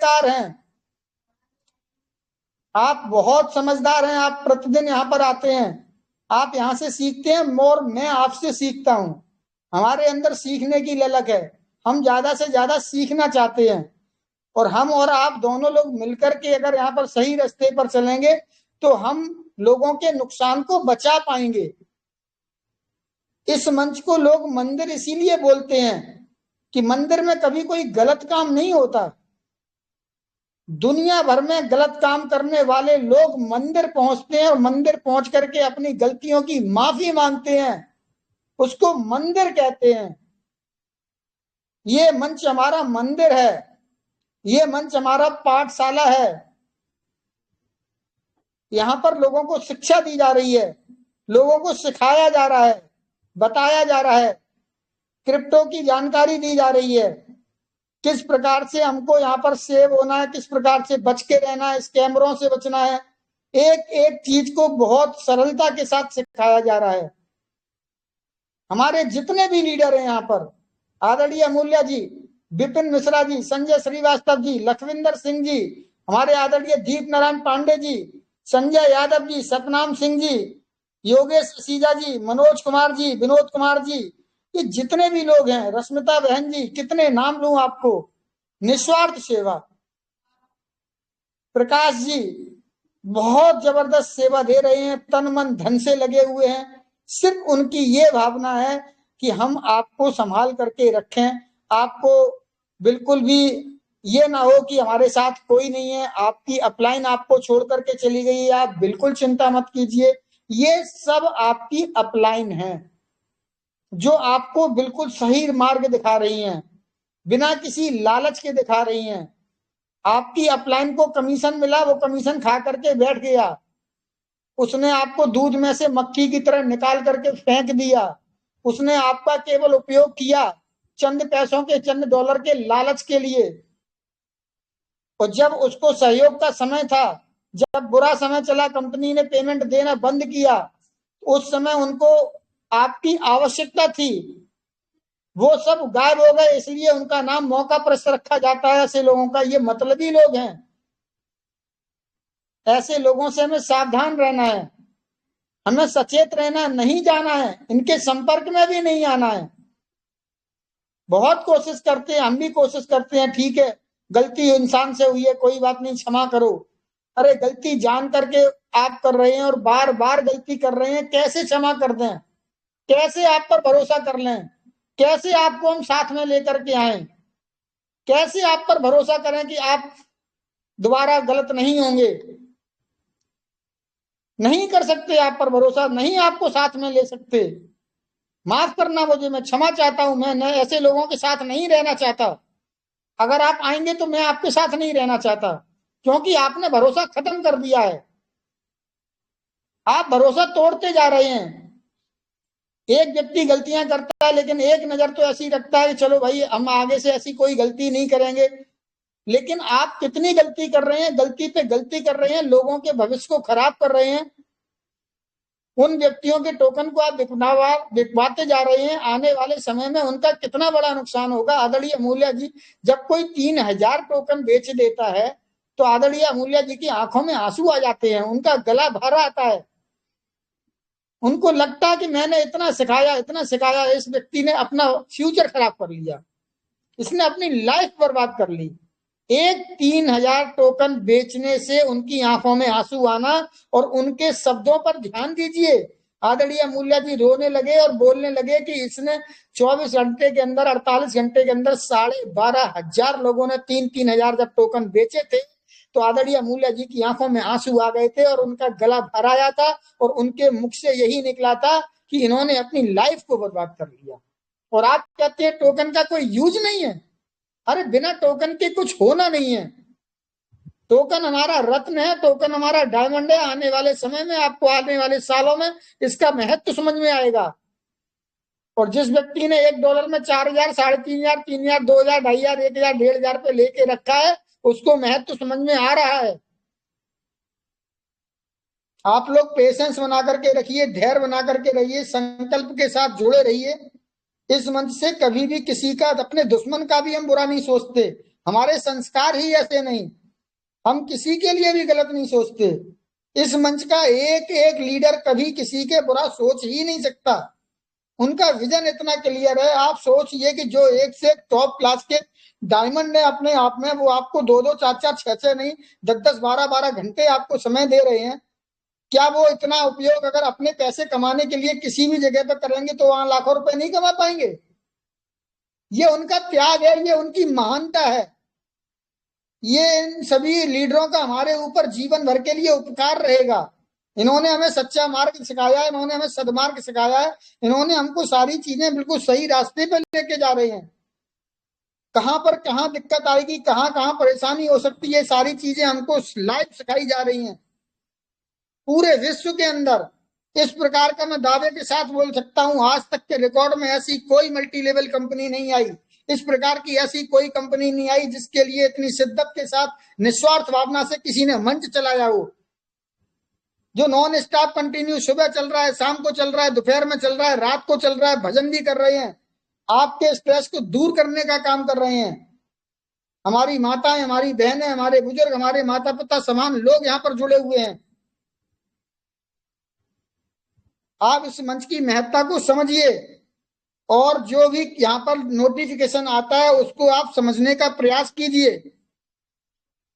बेकार हैं। आप बहुत समझदार हैं, आप प्रतिदिन यहाँ पर आते हैं, आप यहाँ से सीखते हैं और मैं आपसे सीखता हूँ। हमारे अंदर सीखने की ललक है, हम ज्यादा से ज्यादा सीखना चाहते हैं, और हम और आप दोनों लोग मिलकर के अगर यहाँ पर सही रास्ते पर चलेंगे तो हम लोगों के नुकसान को बचा पाएंगे। इस मंच को लोग मंदिर इसीलिए बोलते हैं कि मंदिर में कभी कोई गलत काम नहीं होता। दुनिया भर में गलत काम करने वाले लोग मंदिर पहुंचते हैं और मंदिर पहुंच करके अपनी गलतियों की माफी मांगते हैं, उसको मंदिर कहते हैं। ये मंच हमारा मंदिर है, ये मंच हमारा पाठशाला है। यहाँ पर लोगों को शिक्षा दी जा रही है, लोगों को सिखाया जा रहा है, बताया जा रहा है, क्रिप्टो की जानकारी दी जा रही है, किस प्रकार से हमको यहाँ पर सेव होना है, किस प्रकार से बच के रहना है, स्कैमरों से बचना है। एक एक चीज को बहुत सरलता के साथ सिखाया जा रहा है। हमारे जितने भी लीडर हैं यहाँ पर, आदरणीय अमूल्य जी, विपिन मिश्रा जी, संजय श्रीवास्तव जी, लखविंदर सिंह जी, हमारे आदरणीय दीप नारायण पांडे जी, संजय यादव जी, सतनाम सिंह जी, योगेश सीजा जी, मनोज कुमार जी, विनोद कुमार जी, ये जितने भी लोग हैं, रश्मिता बहन जी, कितने नाम लूं आपको, निस्वार्थ सेवा। प्रकाश जी बहुत जबरदस्त सेवा दे रहे हैं, तन मन धन से लगे हुए हैं। सिर्फ उनकी ये भावना है कि हम आपको संभाल करके रखें, आपको बिल्कुल भी ये ना हो कि हमारे साथ कोई नहीं है, आपकी अपलाइन आपको छोड़ करके चली गई है, आप बिल्कुल चिंता मत कीजिए। ये सब आपकी अपलाइन है जो आपको बिल्कुल सही मार्ग दिखा रही हैं, बिना किसी लालच के दिखा रही हैं। आपकी अपलाइन को कमीशन मिला, वो कमीशन खा करके बैठ गया, उसने आपको दूध में से मक्खी की तरह निकाल करके फेंक दिया, उसने आपका केवल उपयोग किया चंद पैसों के, चंद डॉलर के लालच के लिए। और जब उसको सहयोग का समय था, जब बुरा समय चला, कंपनी ने पेमेंट देना बंद किया, उस समय उनको आपकी आवश्यकता थी, वो सब गायब हो गए। इसलिए उनका नाम मौका प्रस्त रखा जाता है। ऐसे लोगों का, ये मतलबी लोग हैं, ऐसे लोगों से हमें सावधान रहना है, हमें सचेत रहना, नहीं जाना है, इनके संपर्क में भी नहीं आना है। बहुत कोशिश करते हैं, हम भी कोशिश करते हैं, ठीक है गलती इंसान से हुई है, कोई बात नहीं, क्षमा करो। अरे गलती जान करके आप कर रहे हैं और बार बार गलती कर रहे हैं, कैसे क्षमा कर दें, कैसे आप पर भरोसा कर लें, कैसे आपको हम साथ में लेकर के आए, कैसे आप पर भरोसा करें कि आप दोबारा गलत नहीं होंगे। नहीं कर सकते आप पर भरोसा, नहीं आपको साथ में ले सकते। माफ करना मुझे, मैं क्षमा चाहता हूं, मैं ऐसे लोगों के साथ नहीं रहना चाहता। अगर आप आएंगे तो मैं आपके साथ नहीं रहना चाहता, क्योंकि आपने भरोसा खत्म कर दिया है, आप भरोसा तोड़ते जा रहे हैं। एक व्यक्ति गलतियां करता है, लेकिन एक नजर तो ऐसी रखता है कि चलो भाई हम आगे से ऐसी कोई गलती नहीं करेंगे। लेकिन आप कितनी गलती कर रहे हैं, गलती पे गलती कर रहे हैं, लोगों के भविष्य को खराब कर रहे हैं। उन व्यक्तियों के टोकन को आप बिकवाते जा रहे हैं, आने वाले समय में उनका कितना बड़ा नुकसान होगा। आदरणीय अमूल्य जी, जब कोई 3000 टोकन बेच देता है तो आदरणीय अमूल्य जी की आंखों में आंसू आ जाते हैं, उनका गला भर आता है, उनको लगता है कि मैंने इतना सिखाया, इतना सिखाया, इस व्यक्ति ने अपना फ्यूचर खराब कर लिया, इसने अपनी लाइफ बर्बाद कर ली। एक 3000 टोकन बेचने से उनकी आंखों में आंसू आना, और उनके शब्दों पर ध्यान दीजिए। आदरणीय अमूल्य जी रोने लगे और बोलने लगे कि इसने 24 घंटे के अंदर, 48 घंटे के अंदर 12,500 लोगों ने 3-3 जब टोकन बेचे थे, तो आदरणीय अमूल्य जी की आंखों में आंसू आ गए थे और उनका गला भर आया था, और उनके मुख से यही निकला था कि इन्होंने अपनी लाइफ को बर्बाद कर लिया। और आप कहते हैं टोकन का कोई यूज नहीं है। अरे बिना टोकन के कुछ होना नहीं है। टोकन हमारा रत्न है, टोकन हमारा डायमंड है। आने वाले समय में आपको, आने वाले सालों में इसका महत्व समझ में आएगा। और जिस व्यक्ति ने $1 में 4,000, 3,500, 3,000, 2,000, 2,500, 1,000, 1,500 पे लेके रखा है, उसको महत्व समझ में आ रहा है। आप लोग पेशेंस बना करके रखिए, धैर्य बना करके रहिए, संकल्प के साथ जुड़े रहिए। इस मंच से कभी भी किसी का, अपने दुश्मन का भी हम बुरा नहीं सोचते, हमारे संस्कार ही ऐसे नहीं, हम किसी के लिए भी गलत नहीं सोचते। इस मंच का एक एक लीडर कभी किसी के बुरा सोच ही नहीं सकता। उनका विजन इतना क्लियर है। आप सोचिए कि जो एक से टॉप क्लास के डायमंड है अपने आप में, वो आपको 2-2, 4-4, 6-6 नहीं 10-10, 12-12 घंटे आपको समय दे रहे हैं। क्या वो इतना उपयोग अगर अपने पैसे कमाने के लिए किसी भी जगह पर करेंगे तो वहां लाखों रुपए नहीं कमा पाएंगे? ये उनका त्याग है, ये उनकी महानता है। ये इन सभी लीडरों का हमारे ऊपर जीवन भर के लिए उपकार रहेगा। इन्होंने हमें सच्चा मार्ग सिखाया है, इन्होंने हमें सदमार्ग सिखाया है, इन्होंने हमको सारी चीजें बिल्कुल सही रास्ते पर लेके जा रहे हैं। कहां पर कहां दिक्कत आएगी, कहां कहां परेशानी हो सकती है, सारी चीजें हमको लाइव सिखाई जा रही हैं। पूरे विश्व के अंदर इस प्रकार का मैं दावे के साथ बोल सकता हूं, आज तक के रिकॉर्ड में ऐसी कोई मल्टी लेवल कंपनी नहीं आई, इस प्रकार की ऐसी कोई कंपनी नहीं आई जिसके लिए इतनी शिद्दत के साथ निस्वार्थ भावना से किसी ने मंच चलाया हो। जो नॉन स्टॉप कंटिन्यू सुबह चल रहा है, शाम को चल रहा है, दोपहर में चल रहा है, रात को चल रहा है, भजन भी कर रहे हैं, आपके स्ट्रेस को दूर करने का काम कर रहे हैं। हमारी माताएं, हमारी बहनें, हमारे बुजुर्ग, हमारे माता पिता समान लोग यहाँ पर जुड़े हुए हैं। आप इस मंच की महत्ता को समझिए और जो भी यहाँ पर नोटिफिकेशन आता है उसको आप समझने का प्रयास कीजिए।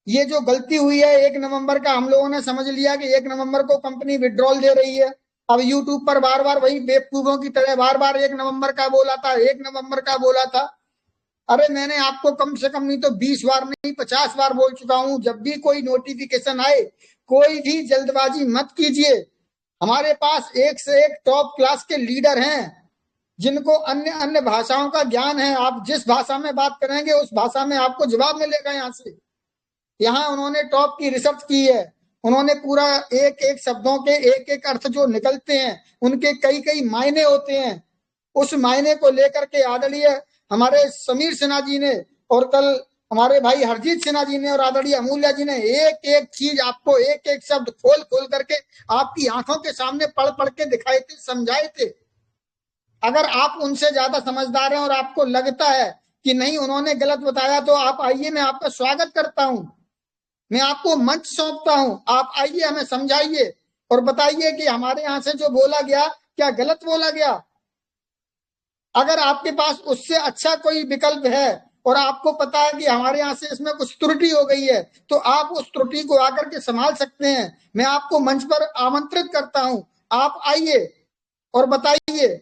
ये जो गलती हुई है 1 नवंबर का, हम लोगों ने समझ लिया कि 1 नवंबर को कंपनी विड्रॉल दे रही है। अब यूट्यूब पर बार बार वही बेवकूफों की तरह बार बार 1 नवंबर का बोला था, 1 नवंबर का बोला था। अरे मैंने आपको कम से कम नहीं तो 20 बार नहीं 50 बार बोल चुका हूं, जब भी कोई नोटिफिकेशन आए कोई भी जल्दबाजी मत कीजिए। हमारे पास एक से एक टॉप क्लास के लीडर हैं जिनको अन्य अन्य भाषाओं का ज्ञान है। आप जिस भाषा में बात करेंगे उस भाषा में आपको जवाब मिलेगा। यहाँ से यहाँ उन्होंने टॉप की रिसर्च की है, उन्होंने पूरा एक एक शब्दों के एक एक अर्थ जो निकलते हैं उनके कई कई मायने होते हैं, उस मायने को लेकर के आदरणीय हमारे समीर सिन्हा जी ने और कल हमारे भाई हरजीत सिन्हा जी ने और आदरणीय अमूल्य जी ने एक एक चीज आपको एक एक शब्द खोल खोल करके आपकी आंखों के सामने पढ़ पढ़ के दिखाए थे, समझाए थे। अगर आप उनसे ज्यादा समझदार हैं और आपको लगता है कि नहीं उन्होंने गलत बताया तो आप आइए, मैं आपका स्वागत करता हूं, मैं आपको मंच सौंपता हूं। आप आइए, हमें समझाइए और बताइए कि हमारे यहां से जो बोला गया क्या गलत बोला गया। अगर आपके पास उससे अच्छा कोई विकल्प है और आपको पता है कि हमारे यहाँ से इसमें कुछ त्रुटि हो गई है तो आप उस त्रुटि को आकर के संभाल सकते हैं। मैं आपको मंच पर आमंत्रित करता हूं, आप आइए और बताइए।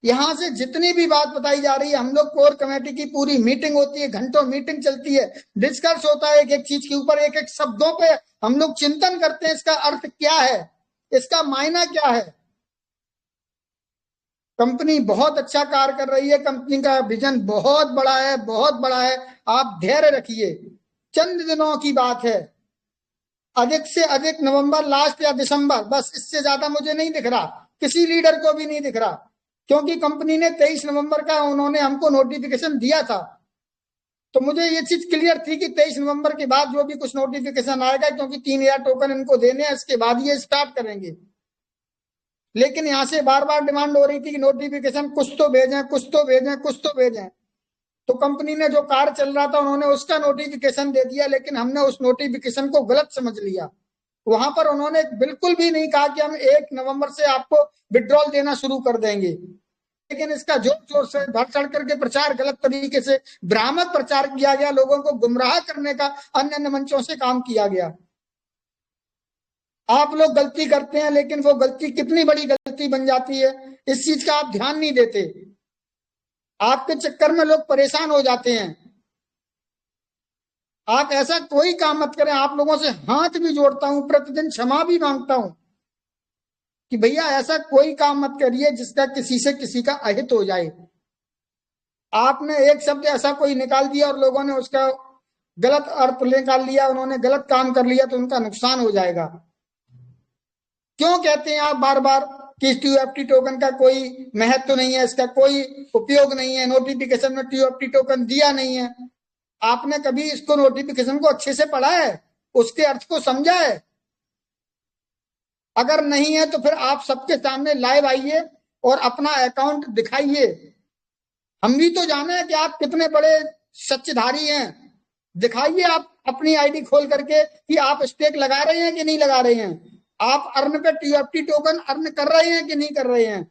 यहां से जितनी भी बात बताई जा रही है, हम लोग कोर कमेटी की पूरी मीटिंग होती है, घंटों मीटिंग चलती है, डिस्कस होता है एक एक चीज के ऊपर, एक एक शब्दों पे हम लोग चिंतन करते हैं, इसका अर्थ क्या है, इसका मायना क्या है। कंपनी बहुत अच्छा कार्य कर रही है, कंपनी का विजन बहुत बड़ा है, बहुत बड़ा है। आप धैर्य रखिए, चंद दिनों की बात है, अधिक से अधिक नवंबर लास्ट या दिसंबर, बस इससे ज्यादा मुझे नहीं दिख रहा, किसी लीडर को भी नहीं दिख रहा। क्योंकि कंपनी ने 23 नवंबर का उन्होंने हमको नोटिफिकेशन दिया था, तो मुझे ये चीज क्लियर थी कि 23 नवंबर के बाद जो भी कुछ नोटिफिकेशन आएगा, क्योंकि 3000 टोकन इनको देने हैं, इसके बाद ये स्टार्ट करेंगे। लेकिन यहाँ से बार बार डिमांड हो रही थी कि नोटिफिकेशन कुछ तो भेजें, कुछ तो भेजें, कुछ तो भेजें। तो कंपनी ने जो कार्य चल रहा था उन्होंने उसका नोटिफिकेशन दे दिया, लेकिन हमने उस नोटिफिकेशन को गलत समझ लिया। वहां पर उन्होंने बिल्कुल भी नहीं कहा कि हम 1 नवंबर से आपको विड्रॉल देना शुरू कर देंगे, लेकिन इसका जोर जोर से बढ़ चढ़ करके प्रचार, गलत तरीके से भ्रामक प्रचार किया गया, लोगों को गुमराह करने का अन्य अन्य मंचों से काम किया गया। आप लोग गलती करते हैं, लेकिन वो गलती कितनी बड़ी गलती बन जाती है इस चीज का आप ध्यान नहीं देते, आपके चक्कर में लोग परेशान हो जाते हैं। आप ऐसा कोई काम मत करें, आप लोगों से हाथ भी जोड़ता हूं, प्रतिदिन क्षमा भी मांगता हूं कि भैया ऐसा कोई काम मत करिए जिसका किसी से किसी का अहित हो जाए। आपने एक शब्द ऐसा कोई निकाल दिया और लोगों ने उसका गलत अर्थ निकाल लिया, उन्होंने गलत काम कर लिया, तो उनका नुकसान हो जाएगा। क्यों कहते हैं आप बार बार कि TUFT टोकन का कोई महत्व नहीं है, इसका कोई उपयोग नहीं है, नोटिफिकेशन में TUFT टोकन दिया नहीं है। आपने कभी इसको नोटिफिकेशन को अच्छे से पढ़ा है, उसके अर्थ को समझा है? अगर नहीं है तो फिर आप सबके सामने लाइव आइए और अपना अकाउंट दिखाइए, हम भी तो जाने कि आप कितने बड़े सच्चधारी हैं। दिखाइए आप अपनी आईडी खोल करके कि आप स्टेक लगा रहे हैं कि नहीं लगा रहे हैं, आप अर्न पे टीएफटी टोकन अर्न कर रहे हैं कि नहीं कर रहे हैं।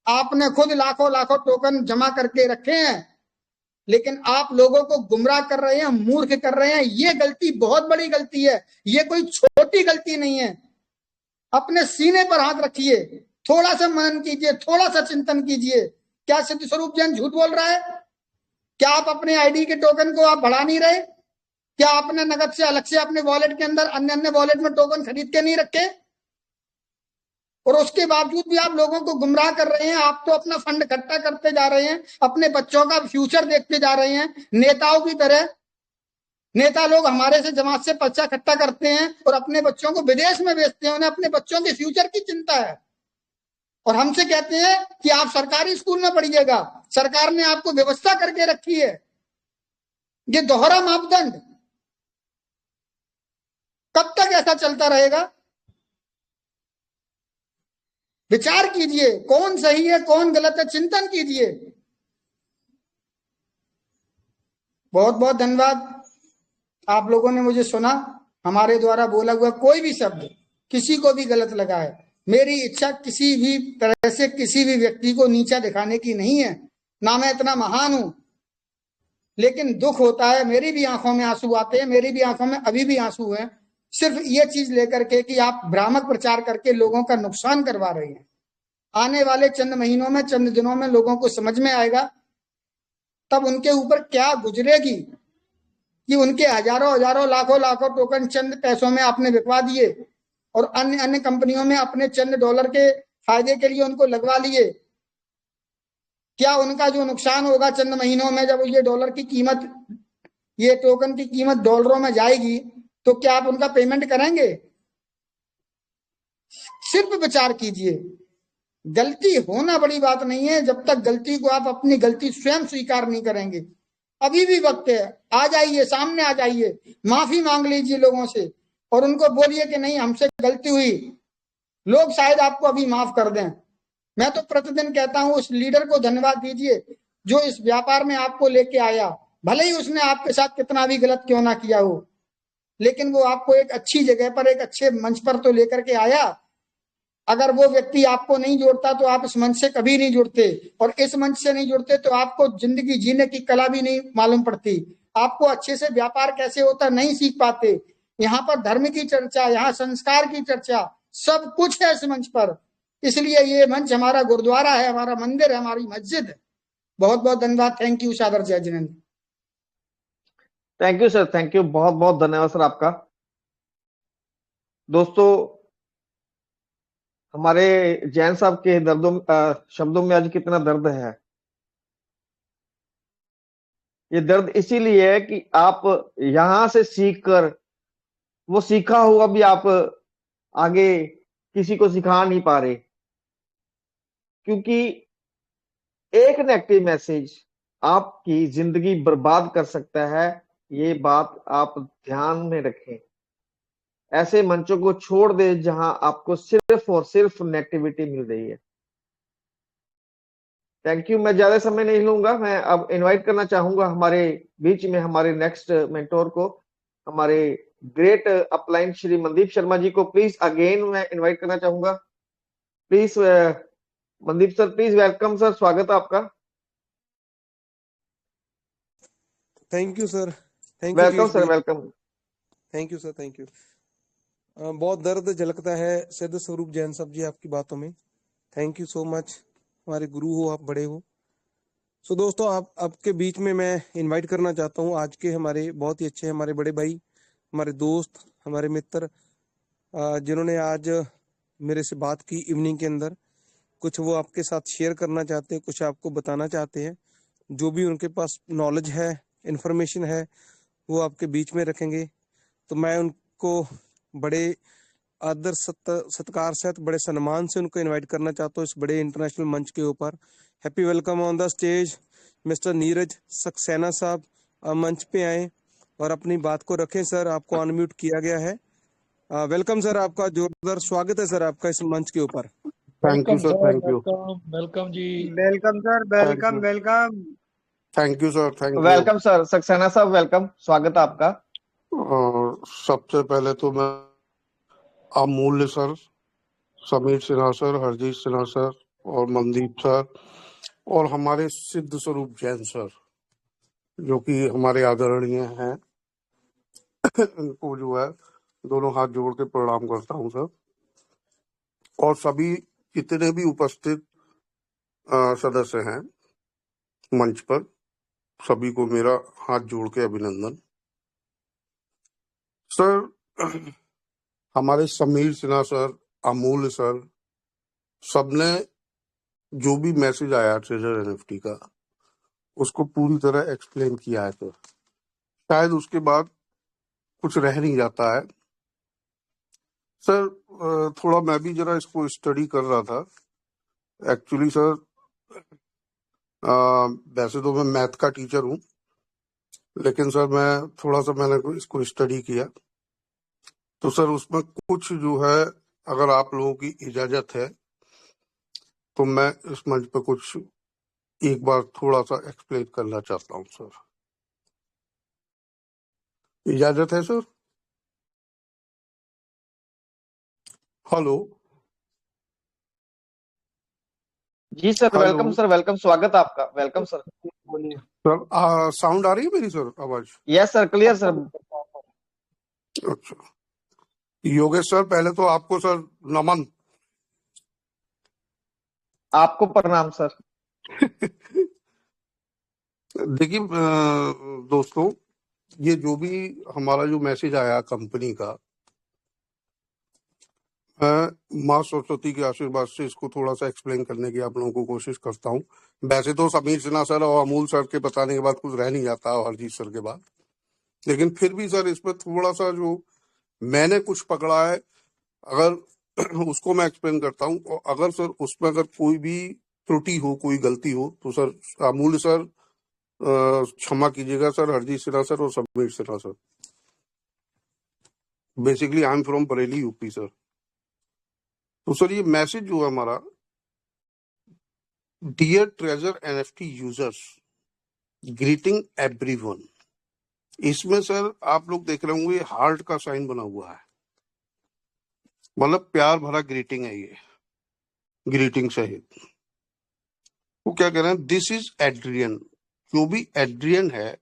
आपने खुद लाखों लाखों टोकन जमा करके रखे हैं, लेकिन आप लोगों को गुमराह कर रहे हैं, मूर्ख कर रहे हैं। ये गलती बहुत बड़ी गलती है, ये कोई छोटी गलती नहीं है। अपने सीने पर हाथ रखिए, थोड़ा सा मनन कीजिए, थोड़ा सा चिंतन कीजिए। क्या सिद्ध स्वरूप जैन झूठ बोल रहा है? क्या आप अपने आईडी के टोकन को आप बढ़ा नहीं रहे? क्या आपने नगद से अलग से अपने वॉलेट के अंदर अन्य अन्य वॉलेट में टोकन खरीद के नहीं रखे? और उसके बावजूद भी आप लोगों को गुमराह कर रहे हैं। आप तो अपना फंड इकट्ठा करते जा रहे हैं, अपने बच्चों का फ्यूचर देखते जा रहे हैं नेताओं की तरह। नेता लोग हमारे से जमात से पैसा इकट्ठा करते हैं और अपने बच्चों को विदेश में भेजते हैं, उन्हें अपने बच्चों के फ्यूचर की चिंता है। और हमसे कहते हैं कि आप सरकारी स्कूल में पढ़िएगा, सरकार ने आपको व्यवस्था करके रखी है। ये दोहरा मापदंड कब तक ऐसा चलता रहेगा? विचार कीजिए, कौन सही है कौन गलत है, चिंतन कीजिए। बहुत बहुत धन्यवाद, आप लोगों ने मुझे सुना। हमारे द्वारा बोला हुआ कोई भी शब्द किसी को भी गलत लगा है, मेरी इच्छा किसी भी तरह से किसी भी व्यक्ति को नीचा दिखाने की नहीं है, ना मैं इतना महान हूं। लेकिन दुख होता है, मेरी भी आंखों में आंसू आते हैं, मेरी भी आंखों में अभी भी आंसू हैं, सिर्फ ये चीज लेकर के कि आप भ्रामक प्रचार करके लोगों का नुकसान करवा रहे हैं। आने वाले चंद महीनों में, चंद दिनों में लोगों को समझ में आएगा, तब उनके ऊपर क्या गुजरेगी कि उनके हजारों हजारों लाखों लाखों टोकन चंद पैसों में आपने बिकवा दिए और अन्य अन्य कंपनियों में अपने चंद डॉलर के फायदे के लिए उनको लगवा लिए। क्या उनका जो नुकसान होगा चंद महीनों में, जब ये डॉलर की कीमत, ये टोकन की कीमत डॉलरों में जाएगी, तो क्या आप उनका पेमेंट करेंगे? सिर्फ विचार कीजिए। गलती होना बड़ी बात नहीं है, जब तक गलती को आप अपनी गलती स्वयं स्वीकार नहीं करेंगे। अभी भी वक्त है, आ जाइए, सामने आ जाइए, माफी मांग लीजिए लोगों से और उनको बोलिए कि नहीं हमसे गलती हुई। लोग शायद आपको अभी माफ कर दें। मैं तो प्रतिदिन कहता हूं उस लीडर को धन्यवाद दीजिए जो इस व्यापार में आपको लेके आया। भले ही उसने आपके साथ कितना भी गलत क्यों ना किया हो, लेकिन वो आपको एक अच्छी जगह पर, एक अच्छे मंच पर तो लेकर के आया। अगर वो व्यक्ति आपको नहीं जोड़ता तो आप इस मंच से कभी नहीं जुड़ते, और इस मंच से नहीं जुड़ते तो आपको जिंदगी जीने की कला भी नहीं मालूम पड़ती। आपको अच्छे से व्यापार कैसे होता नहीं सीख पाते। यहाँ पर धर्म की चर्चा, यहाँ संस्कार की चर्चा, सब कुछ है इस मंच पर। इसलिए ये मंच हमारा गुरुद्वारा है, हमारा मंदिर है, हमारी मस्जिद है। बहुत बहुत धन्यवाद। थैंक यू सादर जय Jinendra. Thank you sir, thank you, बहुत बहुत धन्यवाद सर आपका। दोस्तों, हमारे जैन साहब के शब्दों में आज कितना दर्द है। ये दर्द इसीलिए है कि आप यहां से सीखकर, वो सीखा हुआ भी आप आगे किसी को सिखा नहीं पा रहे, क्योंकि एक नेगेटिव मैसेज आपकी जिंदगी बर्बाद कर सकता है। ये बात आप ध्यान में रखें। ऐसे मंचों को छोड़ दे जहां आपको सिर्फ और सिर्फ नेगेटिविटी मिल रही है। Thank you. मैं ज्यादा समय नहीं लूंगा, मैं अब इनवाइट करना चाहूंगा हमारे बीच में हमारे नेक्स्ट मेंटोर को, हमारे ग्रेट अपलाइन श्री मनदीप शर्मा जी को प्लीज अगेन मैं इनवाइट करना चाहूंगा। Please Mandeep sir, please welcome sir, स्वागत है आपका। Thank you sir, thank you. Welcome sir, welcome. Thank you sir, thank you. बहुत दर्द झलकता है सिद्ध स्वरूप जैन साहब जी आपकी बातों में। थैंक यू सो मच, हमारे गुरु हो आप, बड़े हो। सो दोस्तों, आपके बीच में मैं इनवाइट करना चाहता हूँ आज के हमारे बहुत ही अच्छे हमारे बड़े भाई, हमारे दोस्त, हमारे मित्र, जिन्होंने आज मेरे से बात की इवनिंग के अंदर। कुछ वो आपके साथ शेयर करना चाहते हैं, कुछ आपको बताना चाहते हैं। जो भी उनके पास नॉलेज है, इंफॉर्मेशन है, वो आपके बीच में रखेंगे। तो मैं उनको बड़े आदर सत्कार से, बड़े सम्मान से उनको इनवाइट करना चाहता हूँ इस बड़े इंटरनेशनल मंच के ऊपर। Happy welcome on the stage mister Neeraj Saxena साहब। मंच पे आए और अपनी बात को रखें। सर, आपको अनम्यूट किया गया है। वेलकम सर, आपका जोरदार स्वागत है सर आपका इस मंच के ऊपर। Thank you sir, thank you. Welcome जी। Welcome sir, welcome welcome. Thank you sir, thank you. Welcome sir, Saxena साहब वेलकम, स्वागत है आपका। सबसे पहले तो मैं अमूल्य sir, Sameer Sinha sir, Harjeet Sinha sir और मनदीप सर और हमारे सिद्ध स्वरूप जैन सर जो कि हमारे आदरणीय हैं, इनको जो है दोनों हाथ जोड़ के प्रणाम करता हूं सर। और सभी जितने भी उपस्थित सदस्य हैं मंच पर, सभी को मेरा हाथ जोड़ के अभिनंदन। सर, हमारे समीर सिन्हा सर, अमूल्य सर, सबने जो भी मैसेज आया ट्रेजर एनएफटी का उसको पूरी तरह एक्सप्लेन किया है सर। शायद उसके बाद कुछ रह नहीं जाता है सर। थोड़ा मैं भी जरा इसको स्टडी कर रहा था एक्चुअली सर। वैसे तो मैं मैथ का टीचर हूँ, लेकिन सर मैं थोड़ा सा मैंने इसको स्टडी किया तो सर उसमें कुछ जो है, अगर आप लोगों की इजाजत है तो मैं इस मंच पे कुछ एक बार थोड़ा सा एक्सप्लेन करना चाहता हूँ सर। इजाजत है sir? Hello ji sir, hello welcome sir, welcome, स्वागत है आपका, वेलकम सर। सर, साउंड आ रही है मेरी सर, आवाज? Yes sir, clear sir. अच्छा, योगेश सर पहले तो आपको सर नमन। आपको प्रणाम सर। देखिए दोस्तों, ये जो भी हमारा जो मैसेज आया कंपनी का, मैं माँ सरस्वती के आशीर्वाद से इसको थोड़ा सा एक्सप्लेन करने की आप लोगों को कोशिश करता हूँ। वैसे तो समीर सिन्हा सर और अमूल सर के बताने के बाद कुछ रह नहीं जाता और हरजीत सर के बाद, लेकिन फिर भी सर इसमें थोड़ा सा जो मैंने कुछ पकड़ा है, अगर उसको मैं एक्सप्लेन करता हूँ। और अगर सर उसमें अगर कोई भी त्रुटि हो, कोई गलती हो तो सर अमूल्य सर क्षमा कीजिएगा सर, हरजीत सिन्हा सर और Sameer Sinha sir. Basically I am from Bareilly UP sir. तो सर ये मैसेज जो है हमारा, dear treasure NFT users, greeting everyone, इसमें सर आप लोग देख रहे होंगे हार्ट का साइन बना हुआ है, मतलब प्यार भरा ग्रीटिंग है ये, ग्रीटिंग सहित। वो क्या कह रहे हैं, दिस इज एड्रियन। जो भी एड्रियन है,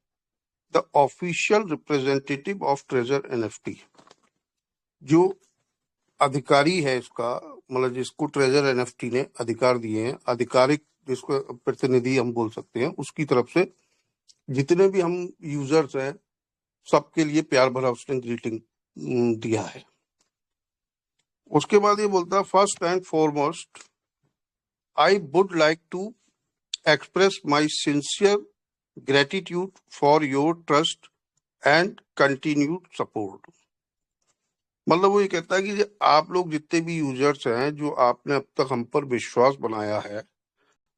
the official representative of treasure NFT, जो अधिकारी है इसका, मतलब जिसको ट्रेजर एनएफटी ने अधिकार दिए हैं, आधिकारिक जिसको प्रतिनिधि हम बोल सकते हैं, उसकी तरफ से जितने भी हम यूजर्स हैं सबके लिए प्यार भरा उसने ग्रीटिंग दिया है। उसके बाद ये बोलता है, first and foremost I would like to express my sincere gratitude for your trust and continued support। मतलब वो ये कहता है कि आप लोग जितने भी यूजर्स हैं, जो आपने अब तक हम पर विश्वास बनाया है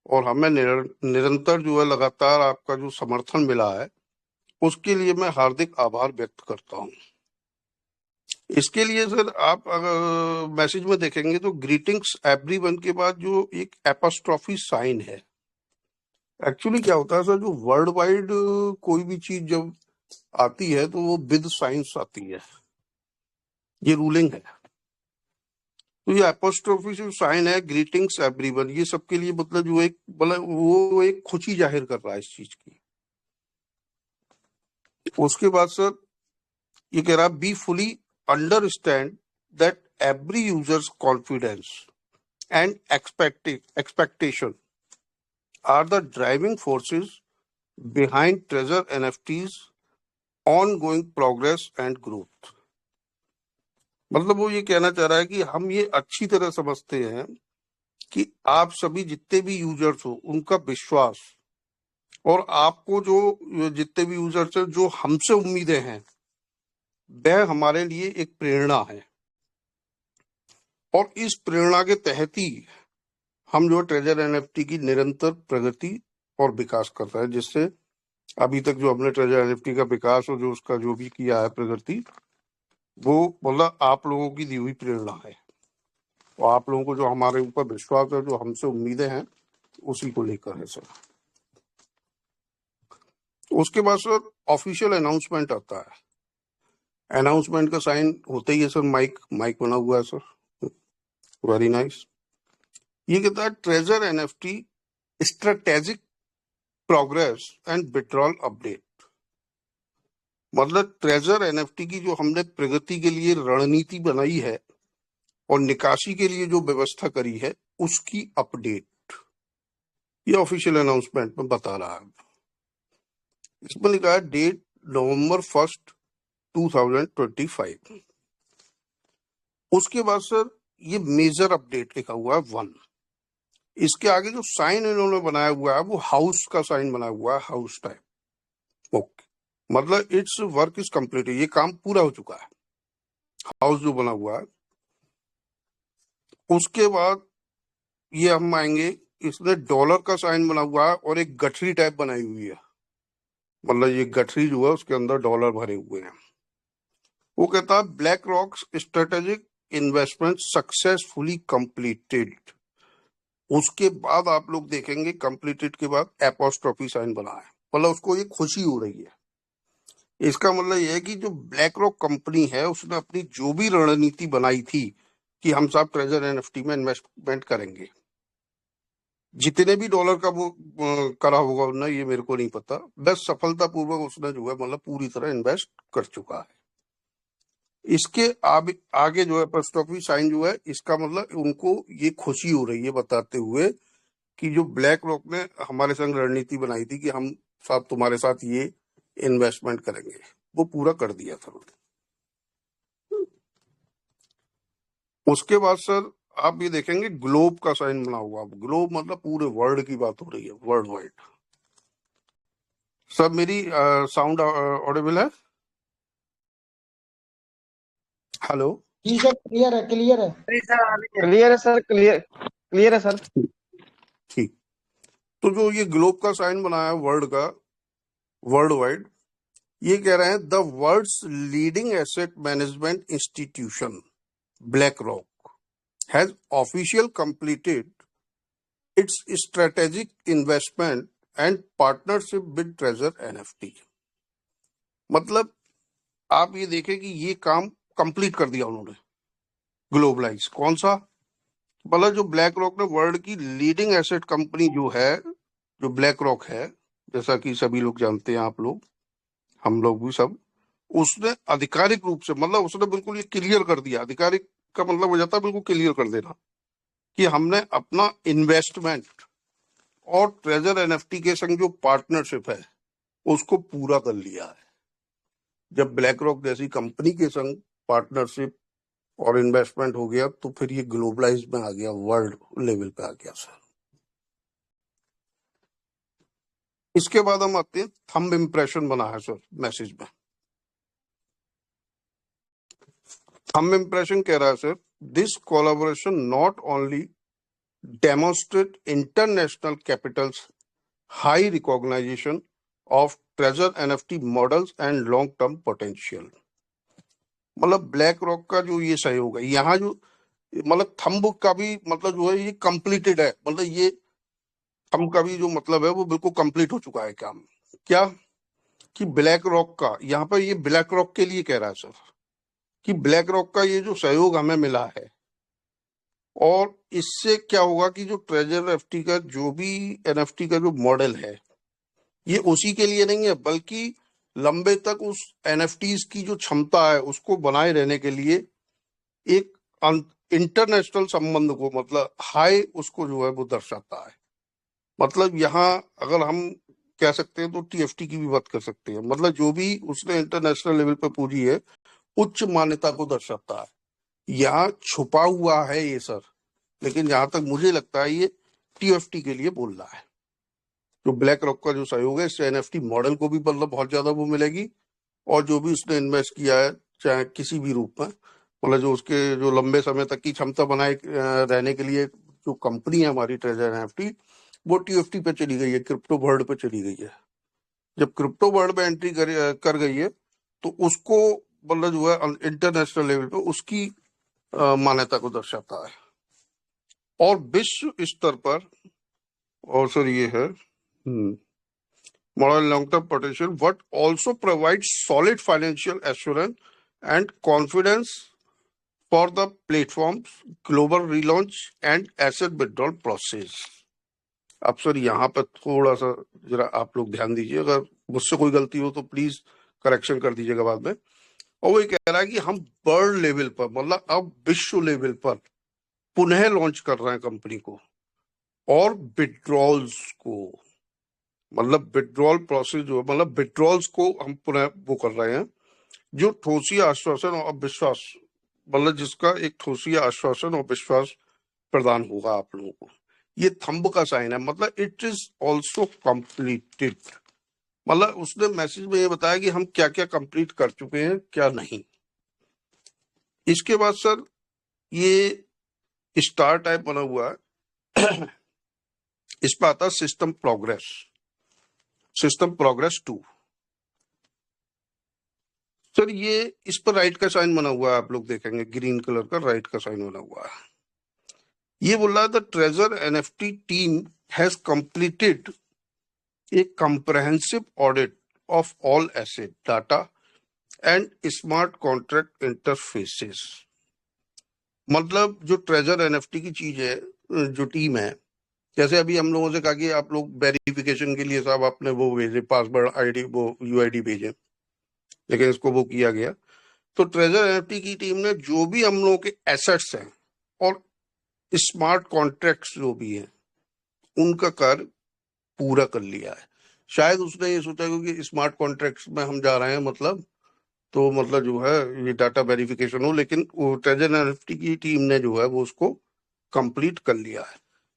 और हमें निरंतर जो है लगातार आपका जो समर्थन मिला है, उसके लिए मैं हार्दिक आभार व्यक्त करता हूँ। इसके लिए सर आप अगर मैसेज में देखेंगे तो ग्रीटिंग्स एवरीवन के बाद जो एक एपोस्ट्रोफी साइन है, एक्चुअली क्या होता है सर, जो वर्ल्ड वाइड कोई भी चीज जब आती है तो वो विद साइंस आती है, ये रूलिंग है। तो ये एपोस्ट्रोफी जो साइन है, ग्रीटिंग्स एवरीवन, ये सबके लिए मतलब जो एक मतलब वो एक खुशी जाहिर कर रहा है इस चीज की। उसके बाद सर ये कह रहा है, be fully understand that every users confidence and expectation are the driving forces behind Treasure NFT's ongoing progress and growth। मतलब वो ये कहना चाह रहा है कि हम ये अच्छी तरह समझते हैं कि आप सभी जितने भी यूजर्स हो, उनका विश्वास और आपको जो जितने भी यूजर्स हैं जो हमसे उम्मीदें हैं, वह हमारे लिए एक प्रेरणा है। और इस प्रेरणा के तहत ही हम जो ट्रेजर एनएफटी की निरंतर प्रगति और विकास कर रहे हैं, जिससे अभी तक जो हमने ट्रेजर एनएफटी का विकास और जो उसका जो भी किया है प्रगति, वो मतलब आप लोगों की दी हुई प्रेरणा है और आप लोगों को जो हमारे ऊपर विश्वास है, जो हमसे उम्मीदें हैं, उसी को लेकर है सर। उसके बाद सर ऑफिशियल अनाउंसमेंट आता है। अनाउंसमेंट का साइन होता ही है सर, माइक बना हुआ है सर, वेरी नाइस। ये कहता है treasure NFT strategic progress and withdrawal update. मतलब ट्रेजर एनएफटी की जो हमने प्रगति के लिए रणनीति बनाई है और निकासी के लिए जो व्यवस्था करी है उसकी अपडेट, ये ऑफिशियल अनाउंसमेंट में बता रहा है। इसमें लिखा है डेट November 1st 2025। उसके बाद सर ये मेजर अपडेट लिखा हुआ है 1। इसके आगे जो साइन इन्होंने बनाया हुआ है वो हाउस का साइन बना हुआ है, हाउस टाइप। ओके, मतलब इट्स वर्क इज कंप्लीट, ये काम पूरा हो चुका है, हाउस जो बना हुआ है। उसके बाद ये हम आएंगे, इसने डॉलर का साइन बना हुआ है और एक गठरी टाइप बनाई हुई है, मतलब ये गठरी जो है उसके अंदर डॉलर भरे हुए हैं। वो कहता है black rock strategic investment successfully completed. उसके बाद आप लोग देखेंगे कंप्लीटेड के बाद एपोस्ट्रोफी साइन बना है, मतलब उसको ये खुशी हो रही है। इसका मतलब ये है कि जो ब्लैक रॉक कंपनी है उसने अपनी जो भी रणनीति बनाई थी कि हम सब ट्रेजर एनएफटी में इन्वेस्टमेंट करेंगे, जितने भी डॉलर का वो करा होगा उन्होंने, ये मेरे को नहीं पता, बस सफलतापूर्वक उसने जो है मतलब पूरी तरह इन्वेस्ट कर चुका है। इसके आगे जो है एपोस्ट्रोफी साइन जो है, इसका मतलब उनको ये खुशी हो रही है बताते हुए कि जो ब्लैक रॉक ने हमारे संग रणनीति बनाई थी कि हम साथ तुम्हारे साथ ये इन्वेस्टमेंट करेंगे, वो पूरा कर दिया था उन्होंने। उसके बाद सर आप ये देखेंगे ग्लोब का साइन बना हुआ। ग्लोब मतलब पूरे वर्ल्ड की बात हो रही है, वर्ल्ड वाइड। सब मेरी साउंड ऑडिबल है? हेलो? जी सर, क्लियर है, क्लियर है। क्लियर है सर, क्लियर है सर। ठीक। तो जो ये ग्लोब का साइन बनाया वर्ल्ड का, वर्ल्ड वाइड, ये कह रहे हैं the world's leading asset management institution BlackRock has official completed its strategic investment and partnership with treasure NFT. मतलब आप ये देखें कि ये काम कंप्लीट कर दिया उन्होंने, ग्लोबलाइज। कौन सा? मतलब जो ब्लैक रॉक ने वर्ल्ड की लीडिंग एसेट कंपनी जो है, जो ब्लैक रॉक है, जैसा कि सभी लोग जानते हैं, आप लोग, हम लोग भी सब, उसने आधिकारिक रूप से, मतलब उसने बिल्कुल ये क्लियर कर दिया, आधिकारिक का मतलब हो जाता है बिल्कुल क्लियर कर देना, कि हमने अपना इन्वेस्टमेंट और ट्रेजर एनएफटी के संग जो पार्टनरशिप है उसको पूरा कर लिया है। जब ब्लैक रॉक जैसी कंपनी के संग पार्टनरशिप और इन्वेस्टमेंट हो गया तो फिर ये ग्लोबलाइज में आ गया, वर्ल्ड लेवल पे आ गया सर। इसके बाद हम आते हैं, थंब इंप्रेशन बना है सर मैसेज में। थंब इंप्रेशन कह रहा है sir, this collaboration not only demonstrate international capitals high recognition of treasure NFT models and long term potential. मतलब ब्लैक रॉक का जो ये सहयोग है, यहाँ जो मतलब थंब का भी मतलब जो है ये कंप्लीटेड है, मतलब ये थंब का भी जो मतलब है वो बिल्कुल कंप्लीट हो चुका है काम। क्या? कि ब्लैक रॉक का, यहाँ पर ये ब्लैक रॉक के लिए कह रहा है सर, कि ब्लैक रॉक का ये जो सहयोग हमें मिला है, और इससे क्या होगा कि जो ट्रेजर एफटी का जो भी एनएफटी का जो मॉडल है, ये उसी के लिए नहीं है, बल्कि लंबे तक उस एनएफटीज की जो क्षमता है उसको बनाए रहने के लिए एक इंटरनेशनल संबंध को, मतलब हाई, उसको जो है वो दर्शाता है। मतलब यहाँ अगर हम कह सकते हैं तो टीएफटी की भी बात कर सकते हैं, मतलब जो भी उसने इंटरनेशनल लेवल पर पूरी है, उच्च मान्यता को दर्शाता है। यहाँ छुपा हुआ है ये सर, लेकिन जहां तक मुझे लगता है ये टीएफटी के लिए बोल रहा है। जो ब्लैक रॉक का जो सहयोग है, इससे एनएफटी मॉडल को भी मतलब बहुत ज्यादा वो मिलेगी, और जो भी उसने इन्वेस्ट किया है चाहे किसी भी रूप में, मतलब जो उसके जो लंबे समय तक की क्षमता बनाए रहने के लिए जो कंपनी है हमारी ट्रेजर एनएफटी, वो टीएफटी पे चली गई है, क्रिप्टो वर्ल्ड पे चली गई है। जब क्रिप्टो वर्ल्ड में एंट्री कर गई है तो उसको मतलब जो है इंटरनेशनल लेवल पे उसकी मान्यता को दर्शाता है। और विश्व स्तर पर, और सर ये है model long-term potential, but also provides solid financial assurance and confidence for the platform's global relaunch and asset withdrawal process. अब सर यहाँ पर थोड़ा सा जरा आप लोग ध्यान दीजिए, अगर मुझसे कोई गलती हो तो प्लीज करेक्शन कर दीजिएगा बाद में। और वो ये कह रहा है कि हम वर्ल्ड लेवल पर, मतलब अब विश्व लेवल पर पुनः लॉन्च कर रहे हैं कंपनी को, और विड्रॉल्स को, मतलब विड्रॉल प्रोसेस जो, मतलब विड्रॉल्स को हम पुनः वो कर रहे हैं, जो ठोसी आश्वासन और विश्वास, मतलब जिसका एक ठोसी आश्वासन और विश्वास प्रदान होगा आप लोगों को। ये थंब का साइन है, मतलब इट इज ऑल्सो कंप्लीटेड। मतलब उसने मैसेज में ये बताया कि हम क्या क्या कंप्लीट कर चुके हैं, क्या नहीं। इसके बाद सर ये स्टार टाइप बना हुआ है, इस पर आता सिस्टम प्रोग्रेस 2। सर ये इस पर राइट का साइन बना हुआ है, आप लोग देखेंगे ग्रीन कलर का राइट का साइन बना हुआ है। ये बोल रहा है the treasure NFT team has completed A comprehensive audit of all asset data and smart contract interfaces. मतलब जो ट्रेजर एनएफटी की चीज है, जो टीम है, जैसे अभी हम लोगों से कहा कि आप लोग वेरिफिकेशन के लिए साहब आपने वो भेजे पासवर्ड आईडी, वो यूआईडी भेजे, लेकिन इसको वो किया गया। तो ट्रेजर एनएफटी की टीम ने जो भी हम लोगों के एसेट्स हैं और स्मार्ट कॉन्ट्रैक्ट्स जो भी हैं, उनका कार्य पूरा कर लिया है। शायद उसने ये सोचा क्योंकि स्मार्ट कॉन्ट्रैक्ट्स में हम जा रहे हैं, मतलब तो मतलब जो है ये डाटा वेरिफिकेशन हो, लेकिन वो ट्रेजर एनएफटी की टीम ने जो है वो उसको कंप्लीट कर लिया है।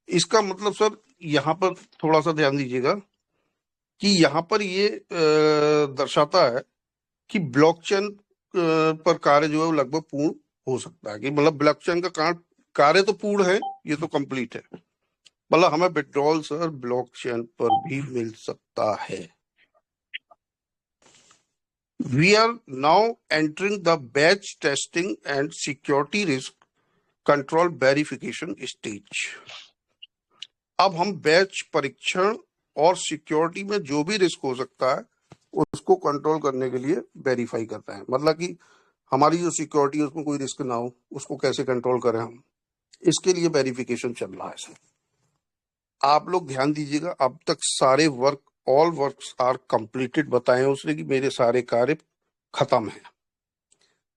इसका मतलब सर यहाँ पर थोड़ा सा ध्यान दीजिएगा कि यहाँ पर ये दर्शाता है कि ब्लॉकचेन पर कार्य जो है वो लगभग पूर्ण हो सकता है, कि मतलब ब्लॉकचेन का कार्य तो पूर्ण है, ये तो कंप्लीट है, मतलब हमें विड्रॉल सर ब्लॉकचेन पर भी मिल सकता है। We are now entering the batch testing and security risk control verification stage. अब हम बैच परीक्षण और सिक्योरिटी में जो भी रिस्क हो सकता है उसको कंट्रोल करने के लिए वेरीफाई करते हैं। मतलब कि हमारी जो सिक्योरिटी है उसमें कोई रिस्क ना हो, उसको कैसे कंट्रोल करें हम, इसके लिए वेरिफिकेशन चल रहा है सर। आप लोग ध्यान दीजिएगा, अब तक सारे work, all works are completed बताए उसने कि मेरे सारे कार्य खत्म है।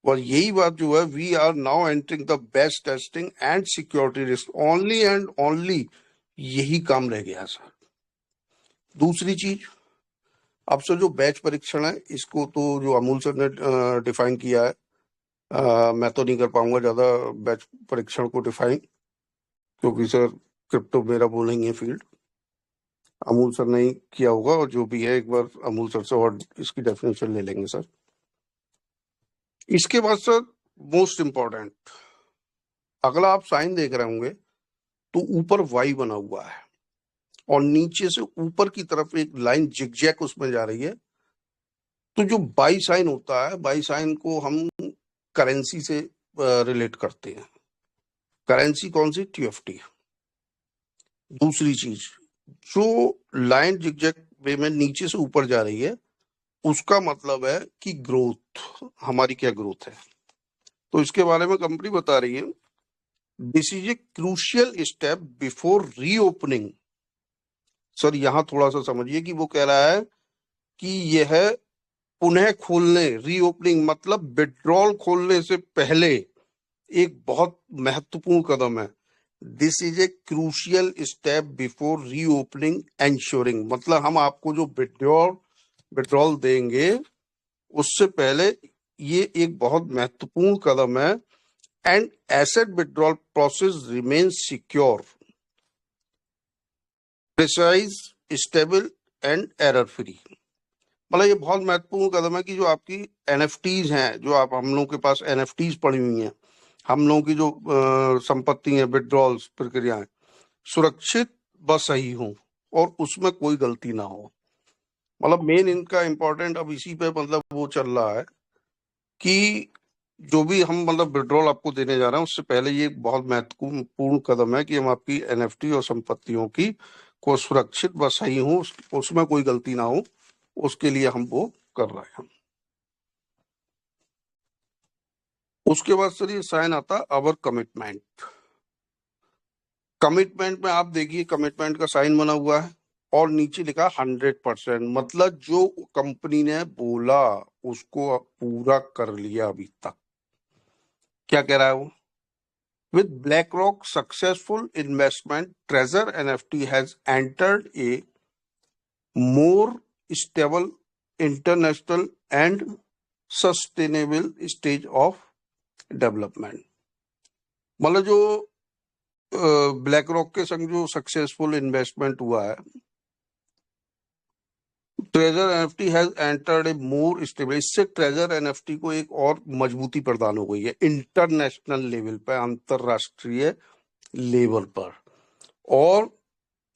और यही बात जो है, we are now entering the best testing and security risk, only and only यही काम रह गया सर। दूसरी चीज, अब सर जो बैच परीक्षण है, इसको तो जो अमूल सर ने डिफाइन किया है, मैं तो नहीं कर पाऊंगा ज्यादा बैच परीक्षण को डिफाइन, क्योंकि सर क्रिप्टो मेरा वो नहीं है फील्ड, अमूल सर ने ही किया होगा, और जो भी है एक बार अमूल सर से और इसकी डेफिनेशन ले लेंगे सर। इसके बाद सर मोस्ट इंपॉर्टेंट, अगला आप साइन देख रहे होंगे तो ऊपर वाई बना हुआ है और नीचे से ऊपर की तरफ एक लाइन जिगजैग उसमें जा रही है। तो जो बाई साइन होता है, बाई साइन को हम करेंसी से रिलेट करते हैं। करेंसी कौन सी? टीएफटी। दूसरी चीज, जो लाइन जिगजैग वे में नीचे से ऊपर जा रही है, उसका मतलब है कि ग्रोथ, हमारी क्या ग्रोथ है। तो इसके बारे में कंपनी बता रही है, this is a crucial step before reopening. Sir यहां थोड़ा सा समझिए कि वो कह रहा है कि यह पुनः खोलने, रीओपनिंग मतलब विड्रॉल खोलने से पहले एक बहुत महत्वपूर्ण कदम है। This is a crucial step before reopening ensuring, मतलब हम आपको जो विड्रॉल देंगे उससे पहले ये एक बहुत महत्वपूर्ण कदम है। And asset withdrawal process remain secure, precise, stable and error free. मतलब ये बहुत महत्वपूर्ण कदम है कि जो आपकी एनएफटीज हैं, जो आप, हम लोगों के पास एनएफटीज पड़ी हुई हैं, हम लोगों की जो संपत्ति है, विड्रॉल्स प्रक्रियाएं सुरक्षित व सही हो और उसमें कोई गलती ना हो। मतलब मेन इनका इंपॉर्टेंट अब इसी पे मतलब वो चल रहा है कि जो भी हम मतलब विड्रॉल आपको देने जा रहे हैं उससे पहले ये एक बहुत महत्वपूर्ण कदम है कि हम आपकी एनएफटी और संपत्तियों की को सुरक्षित व सही हो, उसमें कोई गलती ना हो, उसके लिए हम वो कर रहे हैं। उसके बाद सर ये साइन आता है अवर कमिटमेंट। कमिटमेंट में आप देखिए कमिटमेंट का साइन बना हुआ है और नीचे लिखा 100%, मतलब जो कंपनी ने बोला उसको पूरा कर लिया अभी तक। क्या कह रहा है वो? With BlackRock successful investment, Trezor NFT has entered a more stable, international and sustainable stage of development। मतलब जो ब्लैक रॉक के संग जो सक्सेसफुल इन्वेस्टमेंट हुआ है, treasure NFT has entered A more stable, इससे ट्रेजर एनएफटी को एक और मजबूती प्रदान हो गई है इंटरनेशनल लेवल पर, अंतरराष्ट्रीय लेवल पर, और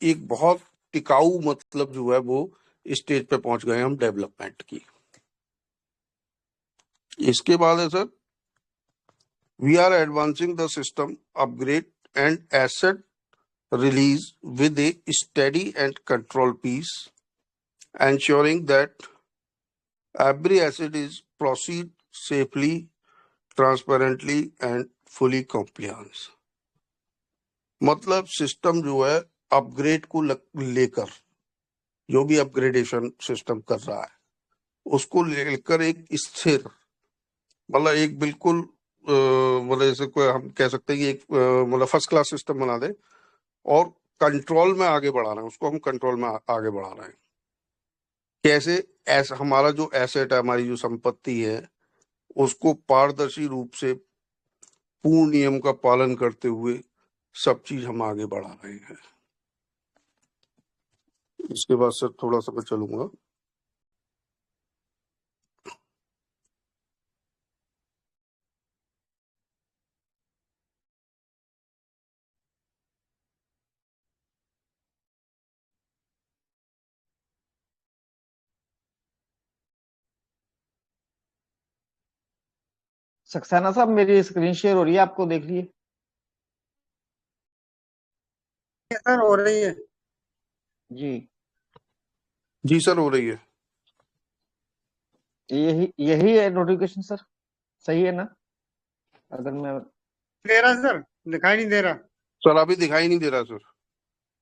एक बहुत टिकाऊ मतलब जो है वो स्टेज पे पहुंच गए हम डेवलपमेंट की। इसके बाद है sir we are advancing the system upgrade and asset release with a study and control piece, ensuring that every asset is proceed safely, transparently and fully compliant। मतलब सिस्टम जो है अपग्रेड को लेकर, जो भी अपग्रेडेशन सिस्टम कर रहा है उसको लेकर एक स्थिर, मतलब एक बिल्कुल मतलब जैसे कोई हम कह सकते हैं कि एक मतलब फर्स्ट क्लास सिस्टम बना दे और कंट्रोल में आगे बढ़ा रहे हैं, उसको हम कंट्रोल में आगे बढ़ा रहे हैं। कैसे? ऐसा हमारा जो एसेट है, हमारी जो संपत्ति है, उसको पारदर्शी रूप से पूर्ण नियम का पालन करते हुए सब चीज हम आगे बढ़ा रहे हैं। इसके बाद सर थोड़ा सा मैं चलूंगा। सक्सेना साहब मेरी स्क्रीन शेयर हो रही है, आपको देख लिए? सर हो रही है जी जी सर हो रही है। यही यही है नोटिफिकेशन सर, सही है ना? अगर मैं दे रहा सर, दिखाई नहीं दे रहा। सर अभी दिखाई नहीं दे रहा सर।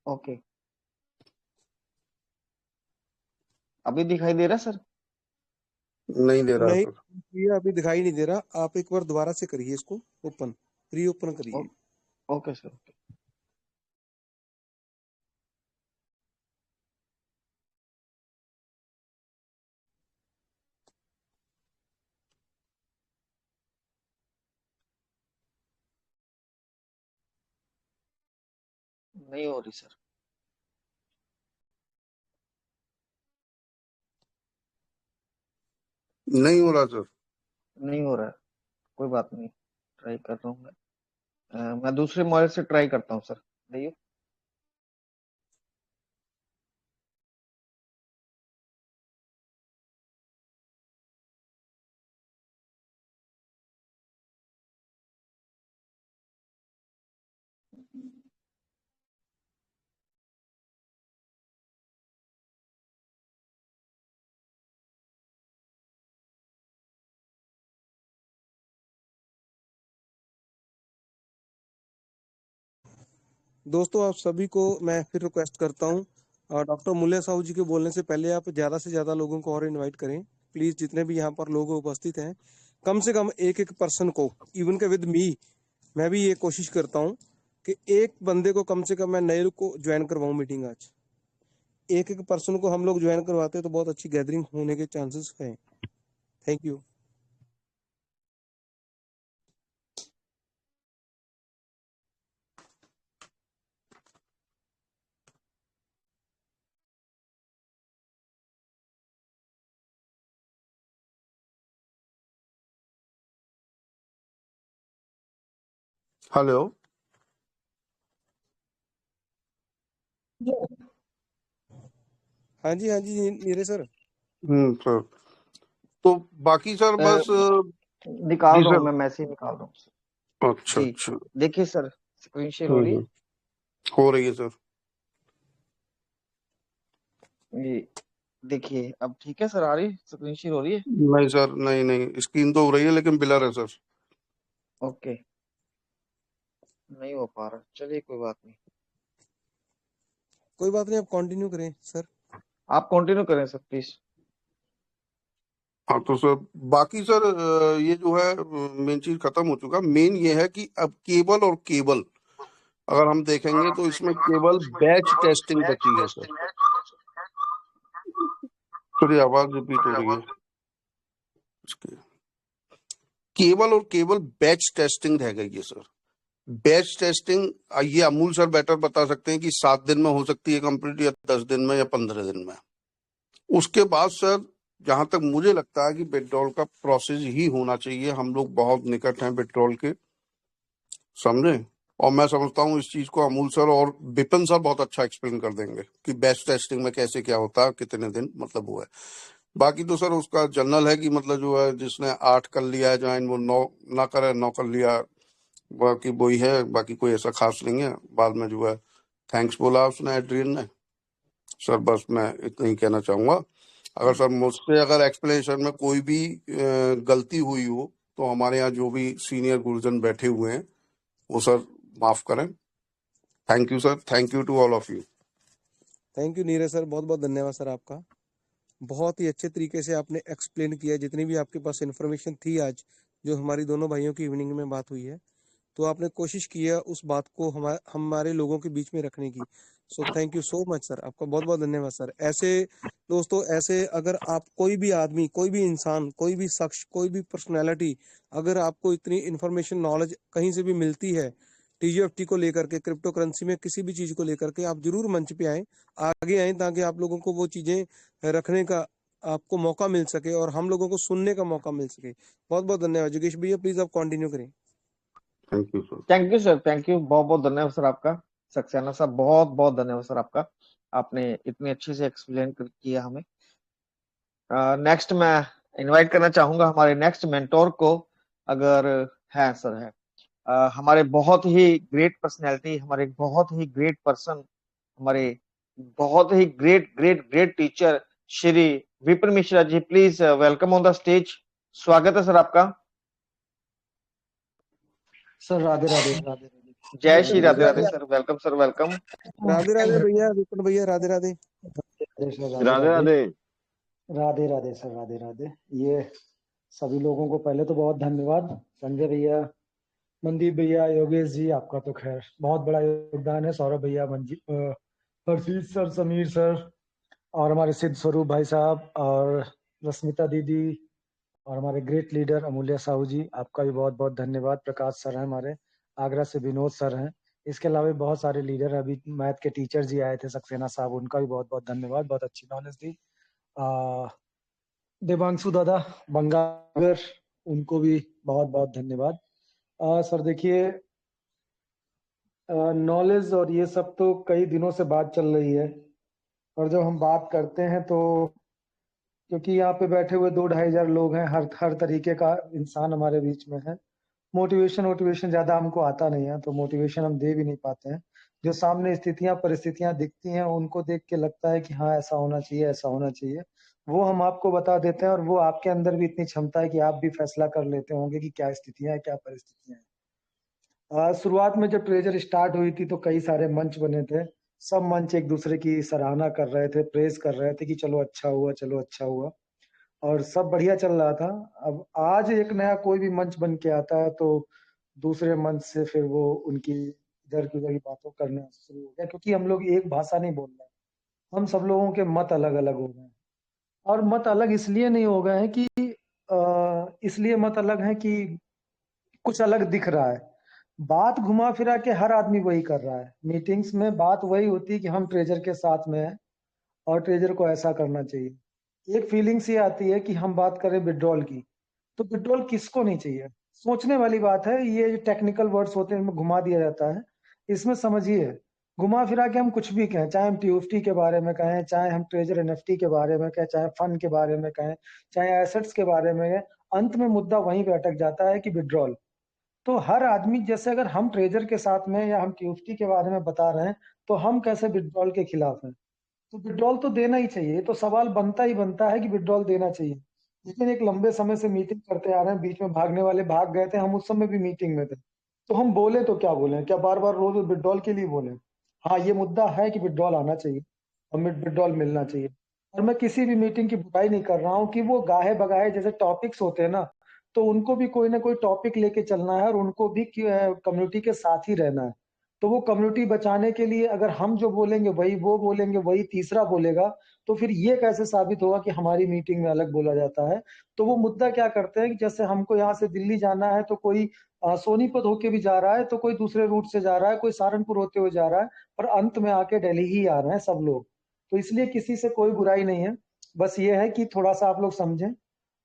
ओके, अभी दिखाई दे रहा सर? नहीं दे रहा नहीं, सर। ये अभी दिखाई नहीं दे रहा। आप एक बार दोबारा से करिए इसको ओपन, रीओपन करिए। Okay sir, okay. नहीं हो रही सर। नहीं हो रहा सर। नहीं हो रहा है, कोई बात नहीं, ट्राई कर रहा हूँ मैं दूसरे मोबाइल से ट्राई करता हूँ सर। नहीं दोस्तों आप सभी को मैं फिर रिक्वेस्ट करता हूँ, डॉक्टर मुल्ला साहू जी के बोलने से पहले आप ज्यादा से ज्यादा लोगों को और इनवाइट करें प्लीज। जितने भी यहाँ पर लोग उपस्थित हैं, कम से कम एक एक पर्सन को, इवन के विद मी, मैं भी ये कोशिश करता हूँ कि एक बंदे को कम से कम मैं नए को ज्वाइन करवाऊँ मीटिंग। आज एक एक पर्सन को हम लोग ज्वाइन करवाते हैं तो बहुत अच्छी गैदरिंग होने के चांसेस हैं। Thank you. हेलो। हाँ जी नीरज सर। सर तो बाकी सर बस निकाल जी रहा हूँ, सर। मैं मैसेज निकाल रहा हूँ सर। अच्छा जी अच्छा। देखिए सर, स्क्रीन शेयर हो रही है? हो रही है सर। ये देखिए, अब ठीक है सर, आ रही स्क्रीन शेयर हो रही है? नहीं सर, नहीं स्क्रीन तो हो रही है लेकिन ब्लर है सर। ओके, नहीं हो पा रहा, चलिए कोई बात नहीं, कोई बात नहीं, आप कंटिन्यू करें सर। आप कंटिन्यू करें सर प्लीज। हाँ तो सर बाकी सर ये जो है मेन चीज खत्म हो चुका। मेन ये है कि अब केबल और केबल अगर हम देखेंगे तो इसमें केवल बैच टेस्टिंग बची है सर। सर ये आवाज रिपीट हो रही है इसकी। केबल और केबल बैच टेस्टिंग रह गई है सर। बैच टेस्टिंग ये अमूल सर बेटर बता सकते हैं कि 7 दिन में हो सकती है कंप्लीट, या 10 दिन में, या 15 दिन में। उसके बाद सर जहां तक मुझे लगता है कि विड्रॉल का प्रोसेस ही होना चाहिए। हम लोग बहुत निकट हैं विड्रॉल के, समझे। और मैं समझता हूँ इस चीज को अमूल सर और विपिन सर बहुत अच्छा एक्सप्लेन कर देंगे कि बैच टेस्टिंग में कैसे क्या होता है, कितने दिन मतलब वो है। बाकी तो सर उसका जनरल है कि मतलब जो है जिसने 8 कर लिया है ज्वाइन, वो 9 ना करे, 9 कर लिया, बाकी वही है। बाकी कोई ऐसा खास नहीं है। बाद में जो है थैंक्स बोला उसने, एड्रियन ने। सर बस मैं इतना ही कहना चाहूंगा। अगर सर मुझसे अगर एक्सप्लेनेशन में कोई भी गलती हुई हो तो हमारे यहाँ जो भी सीनियर गुरुजन बैठे हुए हैं वो सर माफ करें। Thank you sir, thank you to all of you. Thank you Neeraj sir, बहुत बहुत धन्यवाद सर आपका। बहुत ही अच्छे तरीके से आपने एक्सप्लेन किया, जितनी भी आपके पास इन्फॉर्मेशन थी आज, जो हमारी दोनों भाइयों की इवनिंग में बात हुई है, तो आपने कोशिश की है उस बात को हमारे लोगों के बीच में रखने की। So thank you so much sir, आपका बहुत बहुत धन्यवाद सर। ऐसे दोस्तों, ऐसे अगर आप कोई भी आदमी, कोई भी इंसान, कोई भी शख्स, कोई भी पर्सनैलिटी, अगर आपको इतनी इन्फॉर्मेशन नॉलेज कहीं से भी मिलती है TGFT को लेकर के, क्रिप्टो करेंसी में किसी भी चीज को लेकर के, आप जरूर मंच पे आए, आगे आए, ताकि आप लोगों को वो चीजें रखने का आपको मौका मिल सके और हम लोगों को सुनने का मौका मिल सके। बहुत बहुत धन्यवाद। योगेश भैया प्लीज आप कंटिन्यू करें। Thank you sir. Thank you sir, thank you, बहुत बहुत धन्यवाद सर आपका। सक्सेना साहब बहुत बहुत धन्यवाद सर आपका, आपने इतनी अच्छे से एक्सप्लेन किया हमें। नेक्स्ट मैं इनवाइट करना चाहूंगा हमारे नेक्स्ट मेंटोर को, अगर है सर है। हमारे बहुत ही ग्रेट पर्सनैलिटी, हमारे बहुत ही ग्रेट पर्सन, हमारे बहुत ही great great great teacher Shri Vipin Mishra ji, please welcome on the stage. स्वागत है सर आपका। सर राधे राधे राधे राधे। जय Shri Radhe Radhe sir, welcome sir, welcome. Radhe Radhe भैया, विपिन भैया, राधे राधे। सर राधे राधे राधे राधे। राधे राधे सर, राधे राधे। ये सभी लोगों को पहले तो बहुत धन्यवाद, संजय भैया, मनदीप भैया, योगेश जी, आपका तो खैर बहुत बड़ा योगदान है, सौरभ भैया, हर्षीत सर, समीर सर, और हमारे सिद्ध स्वरूप भाई साहब, और रश्मिता दीदी, और हमारे ग्रेट लीडर अमूल्य साहू जी, आपका भी बहुत बहुत धन्यवाद। प्रकाश सर हैं हमारे, आगरा से विनोद सर हैं, इसके अलावा भी बहुत सारे लीडर, अभी मैथ के टीचर जी आए थे सक्सेना साहब, उनका भी बहुत बहुत धन्यवाद, बहुत अच्छी नॉलेज दी। देवांशु दादा बंगागर, उनको भी बहुत बहुत धन्यवाद। सर देखिए, नॉलेज और ये सब तो कई दिनों से बात चल रही है, और जब हम बात करते हैं तो, क्योंकि यहाँ पे बैठे हुए 2-2,500 लोग हैं, हर तरीके का इंसान हमारे बीच में है। मोटिवेशन ज्यादा हमको आता नहीं है, तो मोटिवेशन हम दे भी नहीं पाते हैं। जो सामने स्थितियां परिस्थितियां दिखती हैं, उनको देख के लगता है कि हाँ ऐसा होना चाहिए, ऐसा होना चाहिए, वो हम आपको बता देते हैं, और वो आपके अंदर भी इतनी क्षमता है कि आप भी फैसला कर लेते होंगे कि क्या स्थितियां हैं, क्या परिस्थितियां हैं। शुरुआत में जब ट्रेजर स्टार्ट हुई थी तो कई सारे मंच बने थे, सब मंच एक दूसरे की सराहना कर रहे थे, प्रेज कर रहे थे कि चलो अच्छा हुआ, चलो अच्छा हुआ, और सब बढ़िया चल रहा था। अब आज एक नया कोई भी मंच बन के आता है तो दूसरे मंच से फिर वो उनकी इधर की उधर की बातों करना शुरू हो गया, क्योंकि हम लोग एक भाषा नहीं बोल रहे, हम सब लोगों के मत अलग अलग हो गए। और मत अलग इसलिए नहीं हो गए हैं कि इसलिए मत अलग है कि कुछ अलग दिख रहा है। बात घुमा फिरा के हर आदमी वही कर रहा है, मीटिंग्स में बात वही होती है कि हम ट्रेजर के साथ में हैं और ट्रेजर को ऐसा करना चाहिए। एक फीलिंग्स ये आती है कि हम बात करें विड्रॉल की, तो विड्रॉल किसको नहीं चाहिए, सोचने वाली बात है। ये जो टेक्निकल वर्ड्स होते हैं इनमें घुमा दिया जाता है, इसमें समझिए, घुमा फिरा के हम कुछ भी कहें, चाहे हम TFT के बारे में कहें, चाहे हम ट्रेजर NFT के बारे में कहें, चाहे फंड के बारे में कहें, चाहे एसेट्स के बारे में कहें, अंत में मुद्दा वहीं पे अटक जाता है कि विड्रॉल। तो हर आदमी, जैसे अगर हम ट्रेजर के साथ में या हम TFT के बारे में बता रहे हैं, तो हम कैसे विड्रॉल के खिलाफ हैं। तो विड्रॉल तो देना ही चाहिए, तो सवाल बनता ही बनता है कि विड्रॉल देना चाहिए। लेकिन एक लंबे समय से मीटिंग करते आ रहे हैं, बीच में भागने वाले भाग गए थे, हम उस समय भी मीटिंग में थे, तो हम बोले तो क्या बोले, क्या बार बार रोज विड्रॉल के लिए बोले? हाँ, ये मुद्दा है कि विड्रॉल आना चाहिए, हमें विड्रॉल मिलना चाहिए। और मैं किसी भी मीटिंग की बुराई नहीं कर रहा हूँ कि वो गाहे बगाहे जैसे टॉपिक्स होते हैं ना, तो उनको भी कोई ना कोई टॉपिक लेके चलना है और उनको भी कम्युनिटी के साथ ही रहना है। तो वो कम्युनिटी बचाने के लिए अगर हम जो बोलेंगे वही वो बोलेंगे, वही तीसरा बोलेगा, तो फिर ये कैसे साबित होगा कि हमारी मीटिंग में अलग बोला जाता है? तो वो मुद्दा क्या करते हैं कि जैसे हमको यहाँ से दिल्ली जाना है, तो कोई सोनीपत होके भी जा रहा है, तो कोई दूसरे रूट से जा रहा है, कोई सहारनपुर होते हुए जा रहा है, पर अंत में आके दिल्ली ही आ रहे हैं सब लोग। तो इसलिए किसी से कोई बुराई नहीं है, बस ये है कि थोड़ा सा आप लोग समझें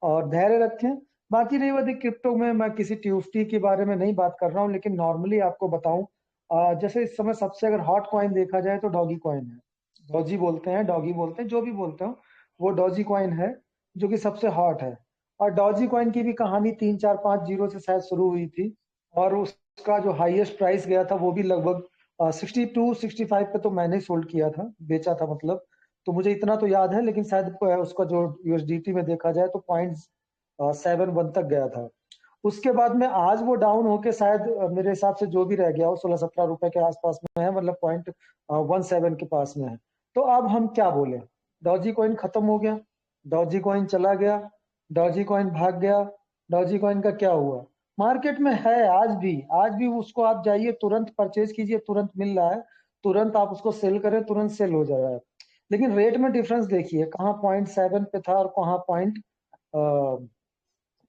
और धैर्य रखें। बाकी रही बात क्रिप्टो में, मैं किसी ट्यूस्टी के बारे में नहीं बात कर रहा हूँ, लेकिन नॉर्मली आपको बताऊं, जैसे इस समय सबसे अगर हॉट कॉइन देखा जाए तो डॉगी कॉइन है। डॉजी बोलते हैं, डॉगी बोलते हैं, जो भी बोलते हो, वो डॉजी कॉइन है जो कि सबसे हॉट है। और डॉजी कॉइन की भी कहानी 3 4 5 जीरो से शायद शुरू हुई थी, और उसका जो हाईएस्ट प्राइस गया था वो भी लगभग 62 65 पे तो मैंने सोल्ड किया था, बेचा था मतलब। तो मुझे इतना तो याद है, लेकिन शायद उसका जो यूएसडीटी में देखा जाए तो 0.71 तक गया था। उसके बाद में आज वो डाउन होके शायद मेरे हिसाब से जो भी रह गया हो 16 17 रुपए के आसपास में है, मतलब 0.17 के पास में है। तो अब हम क्या बोले? डॉजी कॉइन खत्म हो गया, डॉजी कॉइन चला गया, डॉजी कॉइन भाग गया, डॉजी कॉइन का क्या हुआ? मार्केट में है आज भी उसको आप जाइए, तुरंत परचेज कीजिए, तुरंत मिल रहा है, तुरंत आप उसको सेल करें, तुरंत सेल हो जा रहा है। लेकिन रेट में डिफरेंस देखिए, कहाँ 0.7 पे था और कहाँ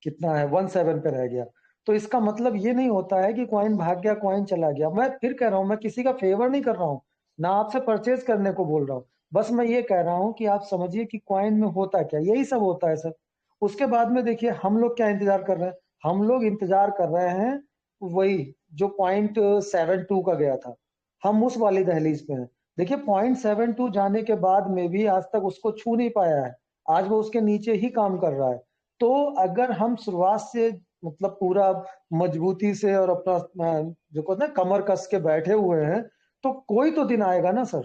कितना है 17 पे रह गया। तो इसका मतलब ये नहीं होता है कि कॉइन भाग गया, कॉइन चला गया। मैं फिर कह रहा हूँ, मैं किसी का फेवर नहीं कर रहा हूँ, ना आपसे परचेज करने को बोल रहा हूँ, बस मैं ये कह रहा हूँ कि आप समझिए कि कॉइन में होता क्या, यही सब होता है सर। उसके बाद में देखिए हम लोग क्या इंतजार कर रहे हैं, हम लोग इंतजार कर रहे हैं वही जो 0.72 का गया था, हम उस वाली दहलीज पे हैं। देखिए 0.72 जाने के बाद में भी आज तक उसको छू नहीं पाया है, आज वो उसके नीचे ही काम कर रहा है। तो अगर हम शुरुआत से मतलब पूरा मजबूती से और अपना जो कहते हैं कमर कस के बैठे हुए हैं, तो कोई तो दिन आएगा ना सर,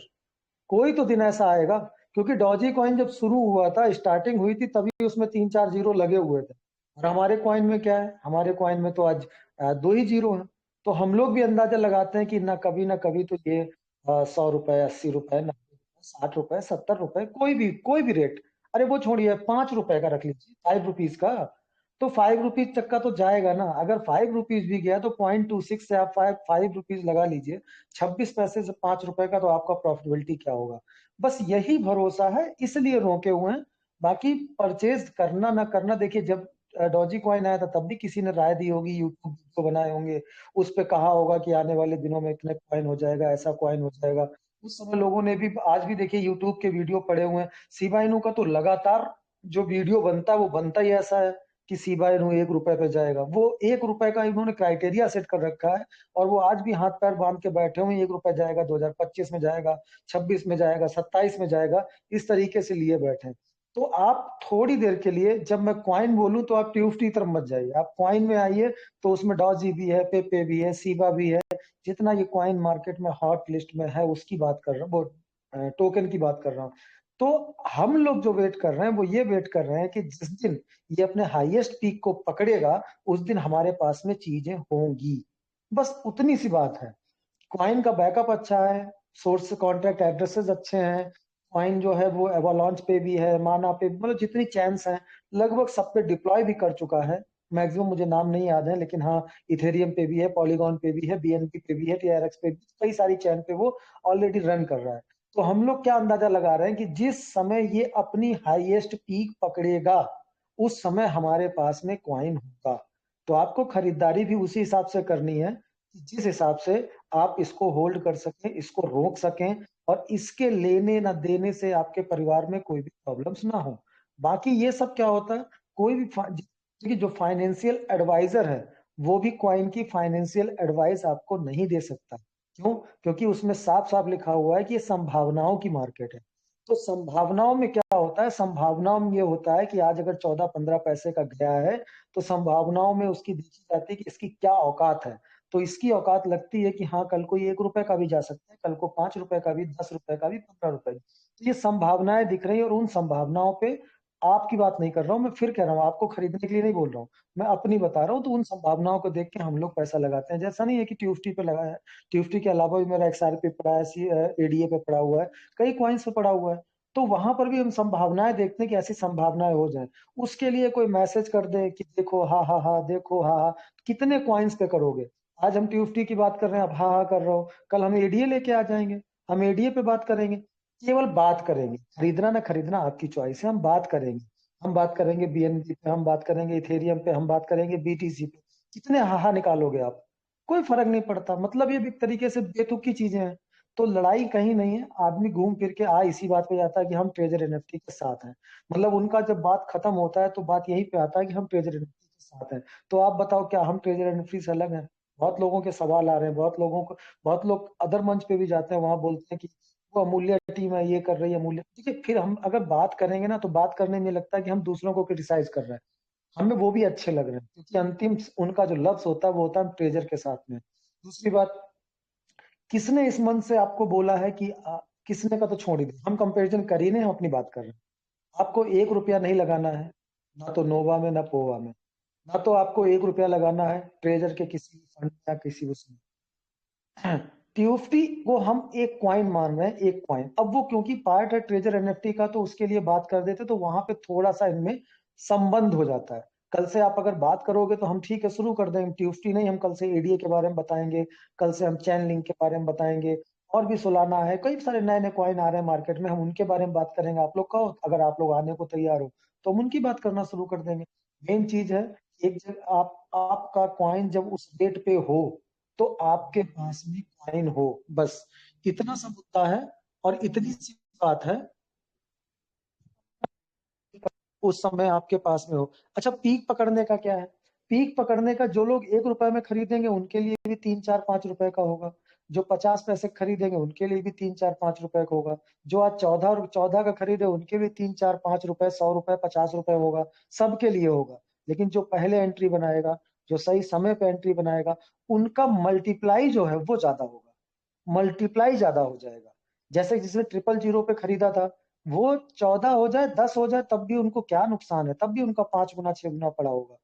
कोई तो दिन ऐसा आएगा। क्योंकि डॉजी कॉइन जब शुरू हुआ था, स्टार्टिंग हुई थी, तभी उसमें 3 4 जीरो लगे हुए थे। और हमारे कॉइन में क्या है, हमारे कॉइन में तो आज 2 ही जीरो है। तो हम लोग भी अंदाजा लगाते हैं कि ना कभी तो ये 100 रुपए, 80 रुपए, 90 रुपए, 60 रुपए, 70 रुपए, कोई भी रेट, अरे वो छोड़िए, 5 रुपए का रख लीजिए, 5 रुपीज का। तो 5 रुपीज तक का तो जाएगा ना। अगर 5 रुपीज भी गया तो 0.26 से आप 5 रुपीज लगा लीजिए, 26 पैसे से 5 रुपए का, तो आपका प्रॉफिटेबिलिटी क्या होगा? बस यही भरोसा है, इसलिए रोके हुए हैं। बाकी परचेज करना ना करना, देखिए जब डॉजी कॉइन आया था तब भी किसी ने राय दी होगी, यूट्यूब को बनाए होंगे, उस पे कहा होगा कि आने वाले दिनों में इतने कॉइन हो जाएगा, ऐसा कॉइन हो जाएगा। उस समय लोगों ने भी, आज भी देखिए यूट्यूब के वीडियो पड़े हुए हैं। शिबा इनू का तो लगातार जो वीडियो बनता है वो बनता ही ऐसा है कि शिबा इनू 1 रुपए पे जाएगा। वो 1 रुपए का इन्होंने क्राइटेरिया सेट कर रखा है, और वो आज भी हाथ पैर बांध के बैठे हुए, 1 रुपए जाएगा, 2025 में जाएगा, 26 में जाएगा, 27 में जाएगा, इस तरीके से लिए बैठे हैं। तो आप थोड़ी देर के लिए, जब मैं कॉइन बोलूं तो आप ट्यूफ्टी तरफ मत जाइए, आप कॉइन में आइए। तो उसमें डॉजी भी है, पेपे भी है, सीबा भी है, जितना ये कॉइन मार्केट में हॉट लिस्ट में है उसकी बात कर रहा हूँ, वो टोकन की बात कर रहा हूँ। तो हम लोग जो वेट कर रहे हैं वो ये वेट कर रहे हैं कि जिस दिन ये अपने हाईएस्ट पीक को पकड़ेगा, उस दिन हमारे पास में चीजें होंगी, बस उतनी सी बात है। कॉइन का बैकअप अच्छा है, सोर्स कॉन्ट्रैक्ट एड्रेसेस अच्छे हैं, कॉइन जो है वो एवोलॉन्च पे भी है, माना पे, मतलब जितनी चैन्स हैं लगभग सब पे डिप्लॉय भी कर चुका है। मैक्सिमम मुझे नाम नहीं याद है, लेकिन हाँ, इथेरियम पे भी है, पॉलीगॉन पे भी है, बीएनबी पे भी है, टीआरएक्स पे भी, कई सारी चैन पे वो ऑलरेडी रन कर रहा है। तो हम लोग क्या अंदाजा लगा रहे हैं कि जिस समय ये अपनी हाईएस्ट पीक पकड़ेगा, उस समय हमारे पास में कॉइन होगा। तो आपको खरीदारी भी उसी हिसाब से करनी है, जिस हिसाब से आप इसको होल्ड कर सकें, इसको रोक सकें, और इसके लेने ना देने से आपके परिवार में कोई भी प्रॉब्लम्स ना हो। बाकी ये सब क्या होता है, कोई भी देखिए जो फाइनेंशियल एडवाइजर है, वो भी कॉइन की फाइनेंशियल एडवाइस आपको नहीं दे सकता। क्यों? क्योंकि उसमें साफ साफ लिखा हुआ है कि ये संभावनाओं की मार्केट है। तो संभावनाओं में क्या होता है, संभावनाओं में ये होता है कि आज अगर 14 15 पैसे का गया है, तो संभावनाओं में उसकी देखी जाती है कि इसकी क्या औकात है। तो इसकी औकात लगती है कि हाँ, कल को ये 1 रुपए का भी जा सकता है, कल को 5 रुपए का भी, 10 रुपए का भी, 15 रुपए भी। तो ये संभावनाएं दिख रही है और उन संभावनाओं पे आपकी बात नहीं कर रहा हूँ, मैं फिर कह रहा हूँ, आपको खरीदने के लिए नहीं बोल रहा हूँ, मैं अपनी बता रहा हूँ। तो उन संभावनाओं को देख के हम लोग पैसा लगाते हैं। जैसा नहीं है कि ट्यूफ्टी पे लगाया है, ट्यूफ्टी के अलावा भी मेरा XRP पड़ा है, एडीए पे पड़ा हुआ है, कई कॉइन्स पे पड़ा हुआ है। तो वहां पर भी हम संभावनाएं देखते हैं कि ऐसी संभावनाएं हो जाए। उसके लिए कोई मैसेज कर दे कि देखो हा हा हा, देखो हा हा, कितने कॉइन्स पे करोगे? आज हम ट्यूफ्टी की बात कर रहे हैं, अब हा हा कर रहे हो, कल हम एडीए लेके आ जाएंगे, हम एडीए पे बात करेंगे। केवल बात करेंगे, खरीदना ना खरीदना आपकी चॉइस है, हम बात करेंगे। हम बात करेंगे बीएनबी पे, हम बात करेंगे इथेरियम पे, हम बात करेंगे बीटीसी पे। कितने हाहा निकालोगे आप? कोई फर्क नहीं पड़ता। मतलब ये भी एक तरीके से बेतुकी चीजें हैं। तो लड़ाई कहीं नहीं है, आदमी घूम फिर के आ इसी बात पे जाता है कि हम ट्रेजर एनएफटी के साथ हैं। मतलब उनका जब बात खत्म होता है तो बात यही पे आता है कि हम ट्रेजर एनएफटी के साथ हैं। तो आप बताओ, क्या हम ट्रेजर एनएफटी से अलग हैं? बहुत लोगों के सवाल आ रहे हैं, बहुत लोग अदर मंच पे भी जाते हैं, वहां बोलते हैं कि वो अमूल्य टीम है, ये कर रही है अमूल्य। देखिए, फिर हम अगर बात करेंगे ना, तो बात करने में लगता है कि हम दूसरों को क्रिटिसाइज कर रहे हैं। हमें वो भी अच्छे लग रहे हैं, क्योंकि अंतिम उनका जो लफ्ज होता है वो होता है ट्रेजर के साथ में। दूसरी बात, किसने इस मन से आपको बोला है कि किसने का तो छोड़ ही दे, हम कंपैरिजन कर ही नहीं, हम अपनी बात कर रहे हैं। आपको 1 रुपया नहीं लगाना है, ना तो नोवा में ना पोवा में, ना तो आपको 1 रुपया लगाना है ट्रेजर के किसी फंड या किसी उसमें। टीओएफटी को हम एक क्वाइन मान रहे हैं, एक क्वाइन। अब वो क्योंकि पार्ट है ट्रेजर एनएफटी का, तो उसके लिए बात कर देते, तो वहां पे थोड़ा सा इनमें संबंध हो जाता है। कल से आप अगर बात करोगे तो हम ठीक है शुरू कर देंगे, टीओएफटी नहीं, हम कल से एडीए के बारे में बताएंगे, कल से हम चैन लिंक के बारे में बताएंगे, और भी सोलाना है, कई सारे नए नए क्वाइन आ रहे हैं मार्केट में, हम उनके बारे में बात करेंगे। आप लोग कहो, अगर आप लोग आने को तैयार हो तो हम उनकी बात करना शुरू कर देंगे। मेन चीज है, एक जगह आपका क्वाइन जब उस रेट पे हो, तो आपके पास भी कॉइन हो, बस इतना सा मुद्दा है। और इतनी सी बात है, उस समय आपके पास में हो। अच्छा, पीक पकड़ने का क्या है? पीक पकड़ने का, जो लोग 1 रुपए में खरीदेंगे उनके लिए भी 3 4 5 रुपए का होगा, जो 50 पैसे खरीदेंगे उनके लिए भी 3 4 5 रुपए का होगा, जो आज 14 का खरीदे उनके भी 3 4 5 रुपए, 100 रुपए, 50 रुपए होगा, सबके लिए होगा। लेकिन जो पहले एंट्री बनाएगा, जो सही समय पे एंट्री बनाएगा, उनका मल्टीप्लाई जो है वो ज्यादा होगा, मल्टीप्लाई ज्यादा हो जाएगा। जैसे जिसने 000 पे खरीदा था, वो 14 हो जाए, 10 हो जाए, तब भी उनको क्या नुकसान है, तब भी उनका 5 गुना 6 गुना पड़ा होगा।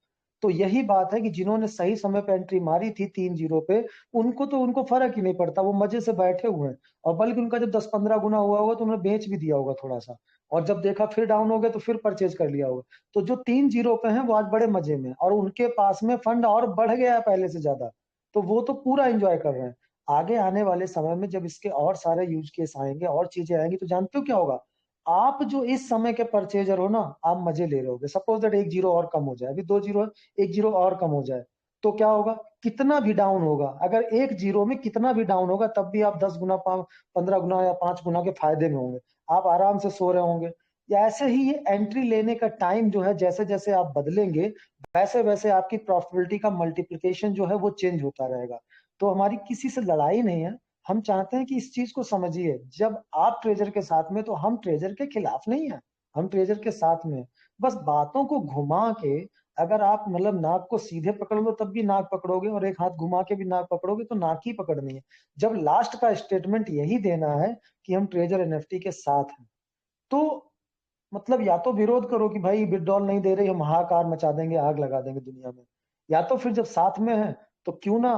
तो यही बात है कि जिन्होंने सही समय पे एंट्री मारी थी 3 0 पे, उनको फर्क ही नहीं पड़ता, वो मजे से बैठे हुए हैं। और बल्कि उनका जब 10 15 गुना हुआ होगा तो उन्होंने बेच भी दिया होगा थोड़ा सा, और जब देखा फिर डाउन हो गया तो फिर परचेज कर लिया होगा। तो जो 3 0 पे हैं वो आज बड़े मजे में हैं, और उनके पास में फंड और बढ़ गया है पहले से ज्यादा, तो वो तो पूरा एंजॉय कर रहे हैं। आगे आने वाले समय में जब इसके और सारे यूज केस आएंगे और चीजें आएंगी, तो जानते हो क्या होगा? आप जो इस समय के परचेजर हो ना, आप मजे ले रहे होगे। सपोज दैट 1 0 और कम हो जाए, अभी 2 0 है, 1 0 और कम हो जाए, तो क्या होगा? कितना भी डाउन होगा, अगर 1 0 में कितना भी डाउन होगा, तब भी आप 10 गुना 15 गुना या 5 गुना के फायदे में होंगे, आप आराम से सो रहे होंगे। या ऐसे ही ये एंट्री लेने का टाइम जो है, जैसे जैसे आप बदलेंगे, वैसे वैसे आपकी प्रॉफिटेबिलिटी का मल्टीप्लिकेशन जो है वो चेंज होता रहेगा। तो हमारी किसी से लड़ाई नहीं है, हम चाहते हैं कि इस चीज को समझिए। जब आप ट्रेजर के साथ में, तो हम ट्रेजर के खिलाफ नहीं है, हम ट्रेजर के साथ में हैं। बस बातों को घुमा के, अगर आप मतलब नाक को सीधे पकड़ लो तब भी नाक पकड़ोगे, और एक हाथ घुमा के भी नाक पकड़ोगे तो नाक ही पकड़नी है। जब लास्ट का स्टेटमेंट यही देना है कि हम ट्रेजर एनएफटी के साथ हैं, तो मतलब या तो विरोध करो कि भाई विड्रॉल नहीं दे रही, हम हाहाकार मचा देंगे, आग लगा देंगे दुनिया में। या तो फिर जब साथ में है, तो क्यों ना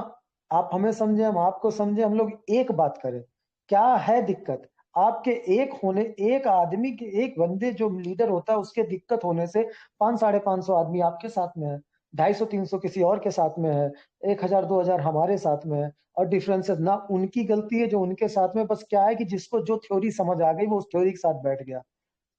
आप हमें समझे, हम आपको समझे, हम लोग एक बात करें। क्या है दिक्कत? आपके एक होने, एक आदमी के, एक बंदे जो लीडर होता है उसके दिक्कत होने से 500 550 आदमी आपके साथ में है, 250 300 किसी और के साथ में है, 1000 2000 हमारे साथ में है। और डिफरेंसेस ना उनकी गलती है जो उनके साथ में, बस क्या है कि जिसको जो थ्योरी समझ आ गई वो उस थ्योरी के साथ बैठ गया।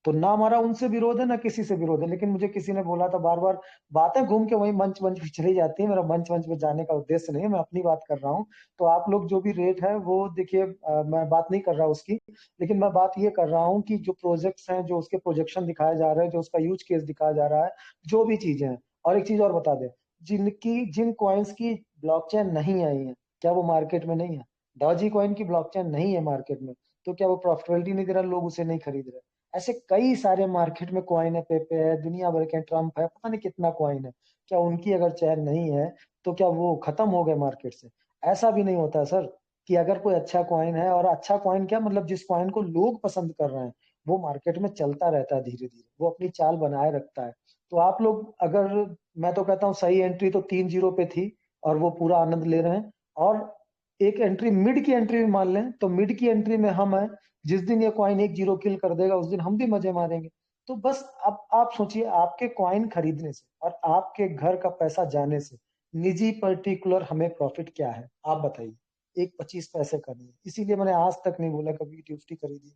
तो ना हमारा उनसे विरोध है ना किसी से विरोध है, लेकिन मुझे किसी ने बोला था, बार बार बातें घूम के वही मंच मंच पे चली जाती है। मेरा मंच मंच पे जाने का उद्देश्य नहीं है, मैं अपनी बात कर रहा हूँ। तो आप लोग जो भी रेट है वो देखिए, मैं बात नहीं कर रहा उसकी, लेकिन मैं बात ये कर रहा हूँ कि जो प्रोजेक्ट्स हैं, जो उसके प्रोजेक्शन दिखाए जा रहे हैं, जो उसका यूज केस दिखाया जा रहा है, जो भी चीजें हैं। और एक चीज और बता दें, जिन कॉइन्स की ब्लॉकचेन नहीं आई है, क्या वो मार्केट में नहीं है? डॉजी कॉइन की ब्लॉकचेन नहीं है मार्केट में, तो क्या वो प्रॉफिटेबिलिटी नहीं दे रहा, लोग उसे नहीं खरीद रहे? ऐसे कई सारे मार्केट में कॉइन है, पेपे है, दुनिया भर के ट्रम्प है, पता नहीं कितना कॉइन है। क्या उनकी अगर चैन नहीं है, तो क्या वो खत्म हो गए मार्केट से? ऐसा भी नहीं होता सर कि अगर कोई अच्छा कॉइन है, और अच्छा कॉइन क्या मतलब जिस कॉइन को लोग पसंद कर रहे हैं, वो मार्केट में चलता रहता है धीरे धीरे, वो अपनी चाल बनाए रखता है। तो आप लोग अगर, मैं तो कहता हूँ सही एंट्री तो 3-0 पे थी और वो पूरा आनंद ले रहे हैं। और एक एंट्री मिड की एंट्री भी मान लें तो मिड की एंट्री में हम हैं, जिस दिन ये कॉइन 1-0 किल कर देगा उस दिन हम भी मजे मारेंगे। तो बस अब आप सोचिए, आपके कॉइन खरीदने से और आपके घर का पैसा जाने से निजी पर्टिकुलर हमें प्रॉफिट क्या है, आप बताइए। एक 25 पैसे का नहीं। इसीलिए मैंने आज तक नहीं बोला कभी टीएफटी खरीदिए।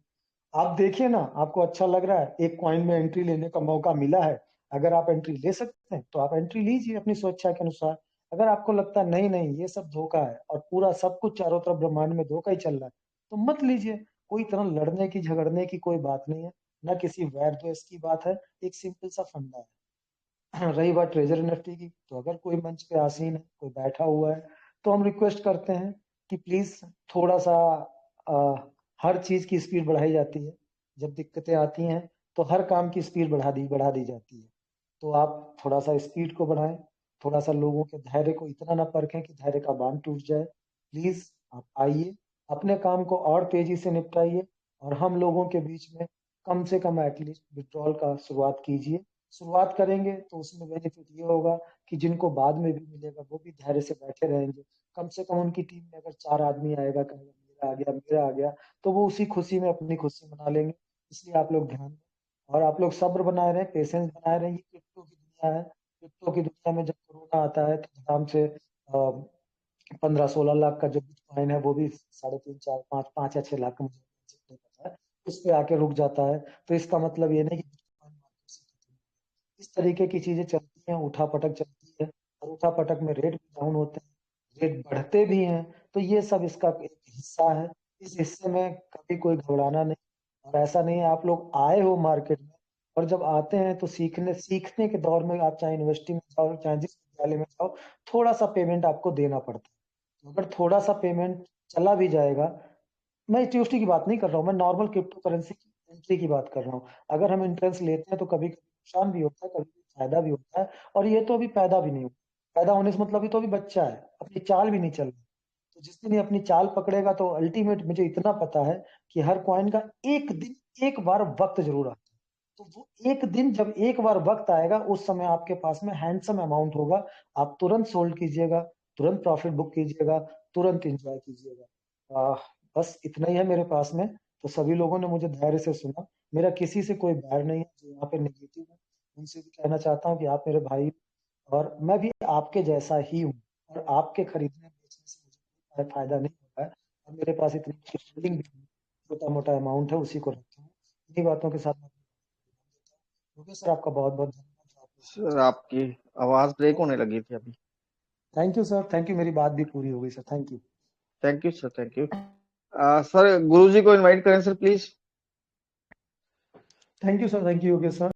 आप देखिए ना, आपको अच्छा लग रहा है, एक कॉइन में एंट्री लेने का मौका मिला है, अगर आप एंट्री ले सकते हैं तो आप एंट्री लीजिए अपनी स्वेच्छा के अनुसार। अगर आपको लगता है नहीं नहीं ये सब धोखा है और पूरा सब कुछ चारों तरफ ब्रह्मांड में धोखा ही चल रहा है, तो मत लीजिए। कोई तरह लड़ने की झगड़ने की कोई बात नहीं है, ना किसी वैर द्वेष की बात है, एक सिंपल सा फंडा है। रही बात ट्रेजर एनएफटी की, तो अगर कोई मंच पे आसीन है, कोई बैठा हुआ है, तो हम रिक्वेस्ट करते हैं कि प्लीज थोड़ा सा हर चीज की स्पीड बढ़ाई जाती है। जब दिक्कतें आती हैं तो हर काम की स्पीड बढ़ा दी जाती है। तो आप थोड़ा सा स्पीड को बढ़ाएं, थोड़ा सा लोगों के धैर्य को इतना ना परखें कि धैर्य का बांध टूट जाए। प्लीज आप आइए, अपने काम को और तेजी से निपटाइए, और हम लोगों के बीच में कम से कम एटलीस्ट विड्रॉल का शुरुआत कीजिए। शुरुआत करेंगे तो उसमें बेनिफिट ये होगा कि जिनको बाद में भी मिलेगा वो भी धैर्य से बैठे रहेंगे। कम से कम उनकी टीम में अगर 4 आदमी आएगा, कहेगा मेरा आ गया मेरा आ गया, तो वो उसी खुशी में अपनी खुशी मना लेंगे। इसलिए आप लोग ध्यान दें, और आप लोग सब्र बनाए रहें, पेशेंस बनाए रहें। ये क्रिप्टो की दुनिया है। क्रिप्टो की दुनिया में जब कोरोना आता है तो आराम से 15-16 लाख का जो बिटकॉइन है वो भी 3.5-4-5 या 6 लाख का, मुझे नहीं पता है, उस पे आके रुक जाता है। तो इसका मतलब ये नहीं कि बिटकॉइन मार्केट से खत्म हो गया। इस तरीके की चीजें चलती हैं, उठा पटक चलती है, और उठा पटक में रेट भी डाउन होते हैं, रेट बढ़ते भी हैं। तो ये सब इसका एक हिस्सा है। इस हिस्से में कभी कोई घबराना नहीं। और ऐसा नहीं है, आप लोग आए हो मार्केट में, और जब आते हैं तो सीखने के दौर में आप चाहे यूनिवर्सिटी में जाओ चाहे जिस विद्यालय में जाओ, थोड़ा सा पेमेंट आपको देना पड़ता है। तो अगर थोड़ा सा पेमेंट चला भी जाएगा, मैं ट्यूसडे की बात नहीं कर रहा हूँ, मैं नॉर्मल क्रिप्टो करेंसी की एंट्री की बात कर रहा हूँ। अगर हम इंट्रेंस लेते हैं तो कभी कभी नुकसान भी होता है, कभी कभी फायदा भी होता है। और ये तो अभी पैदा भी नहीं हुआ, पैदा होने से मतलब ये तो अभी बच्चा है, अपनी चाल भी नहीं चल रही। तो जिस दिन ये अपनी चाल पकड़ेगा तो अल्टीमेट मुझे इतना पता है कि हर कॉइन का एक दिन एक बार वक्त जरूर आता है। तो वो एक दिन जब एक बार वक्त आएगा, उस समय आपके पास में हैंडसम अमाउंट होगा। आप तुरंत सोल्ड कीजिएगा, तुरंत प्रॉफिट बुक कीजिएगा, तुरंत एंजॉय कीजिएगा। बस इतना ही है मेरे पास में। तो सभी लोगों ने मुझे धैर्य से सुना, मेरा किसी से कोई बैर नहीं है। जो यहाँ पे नेगेटिव है उनसे भी कहना चाहता हूँ कि आप मेरे भाई हो, और मैं भी आपके जैसा ही हूँ। और आपके खरीदने बेचने से मुझे कोई फायदा नहीं होता है, और मेरे पास इतनी होल्डिंग भी नहीं, छोटा मोटा अमाउंट है उसी को रखता हूँ। इन्हीं बातों के साथ मैं ओके सर, आपका बहुत बहुत धन्यवाद। सर आपकी आवाज ब्रेक होने लगी थी अभी। Thank you sir, thank you, मेरी बात भी पूरी हो गई सर, thank you. Thank you sir, thank you. Sir गुरुजी को इनवाइट करें sir please. Thank you sir, thank you, okay sir.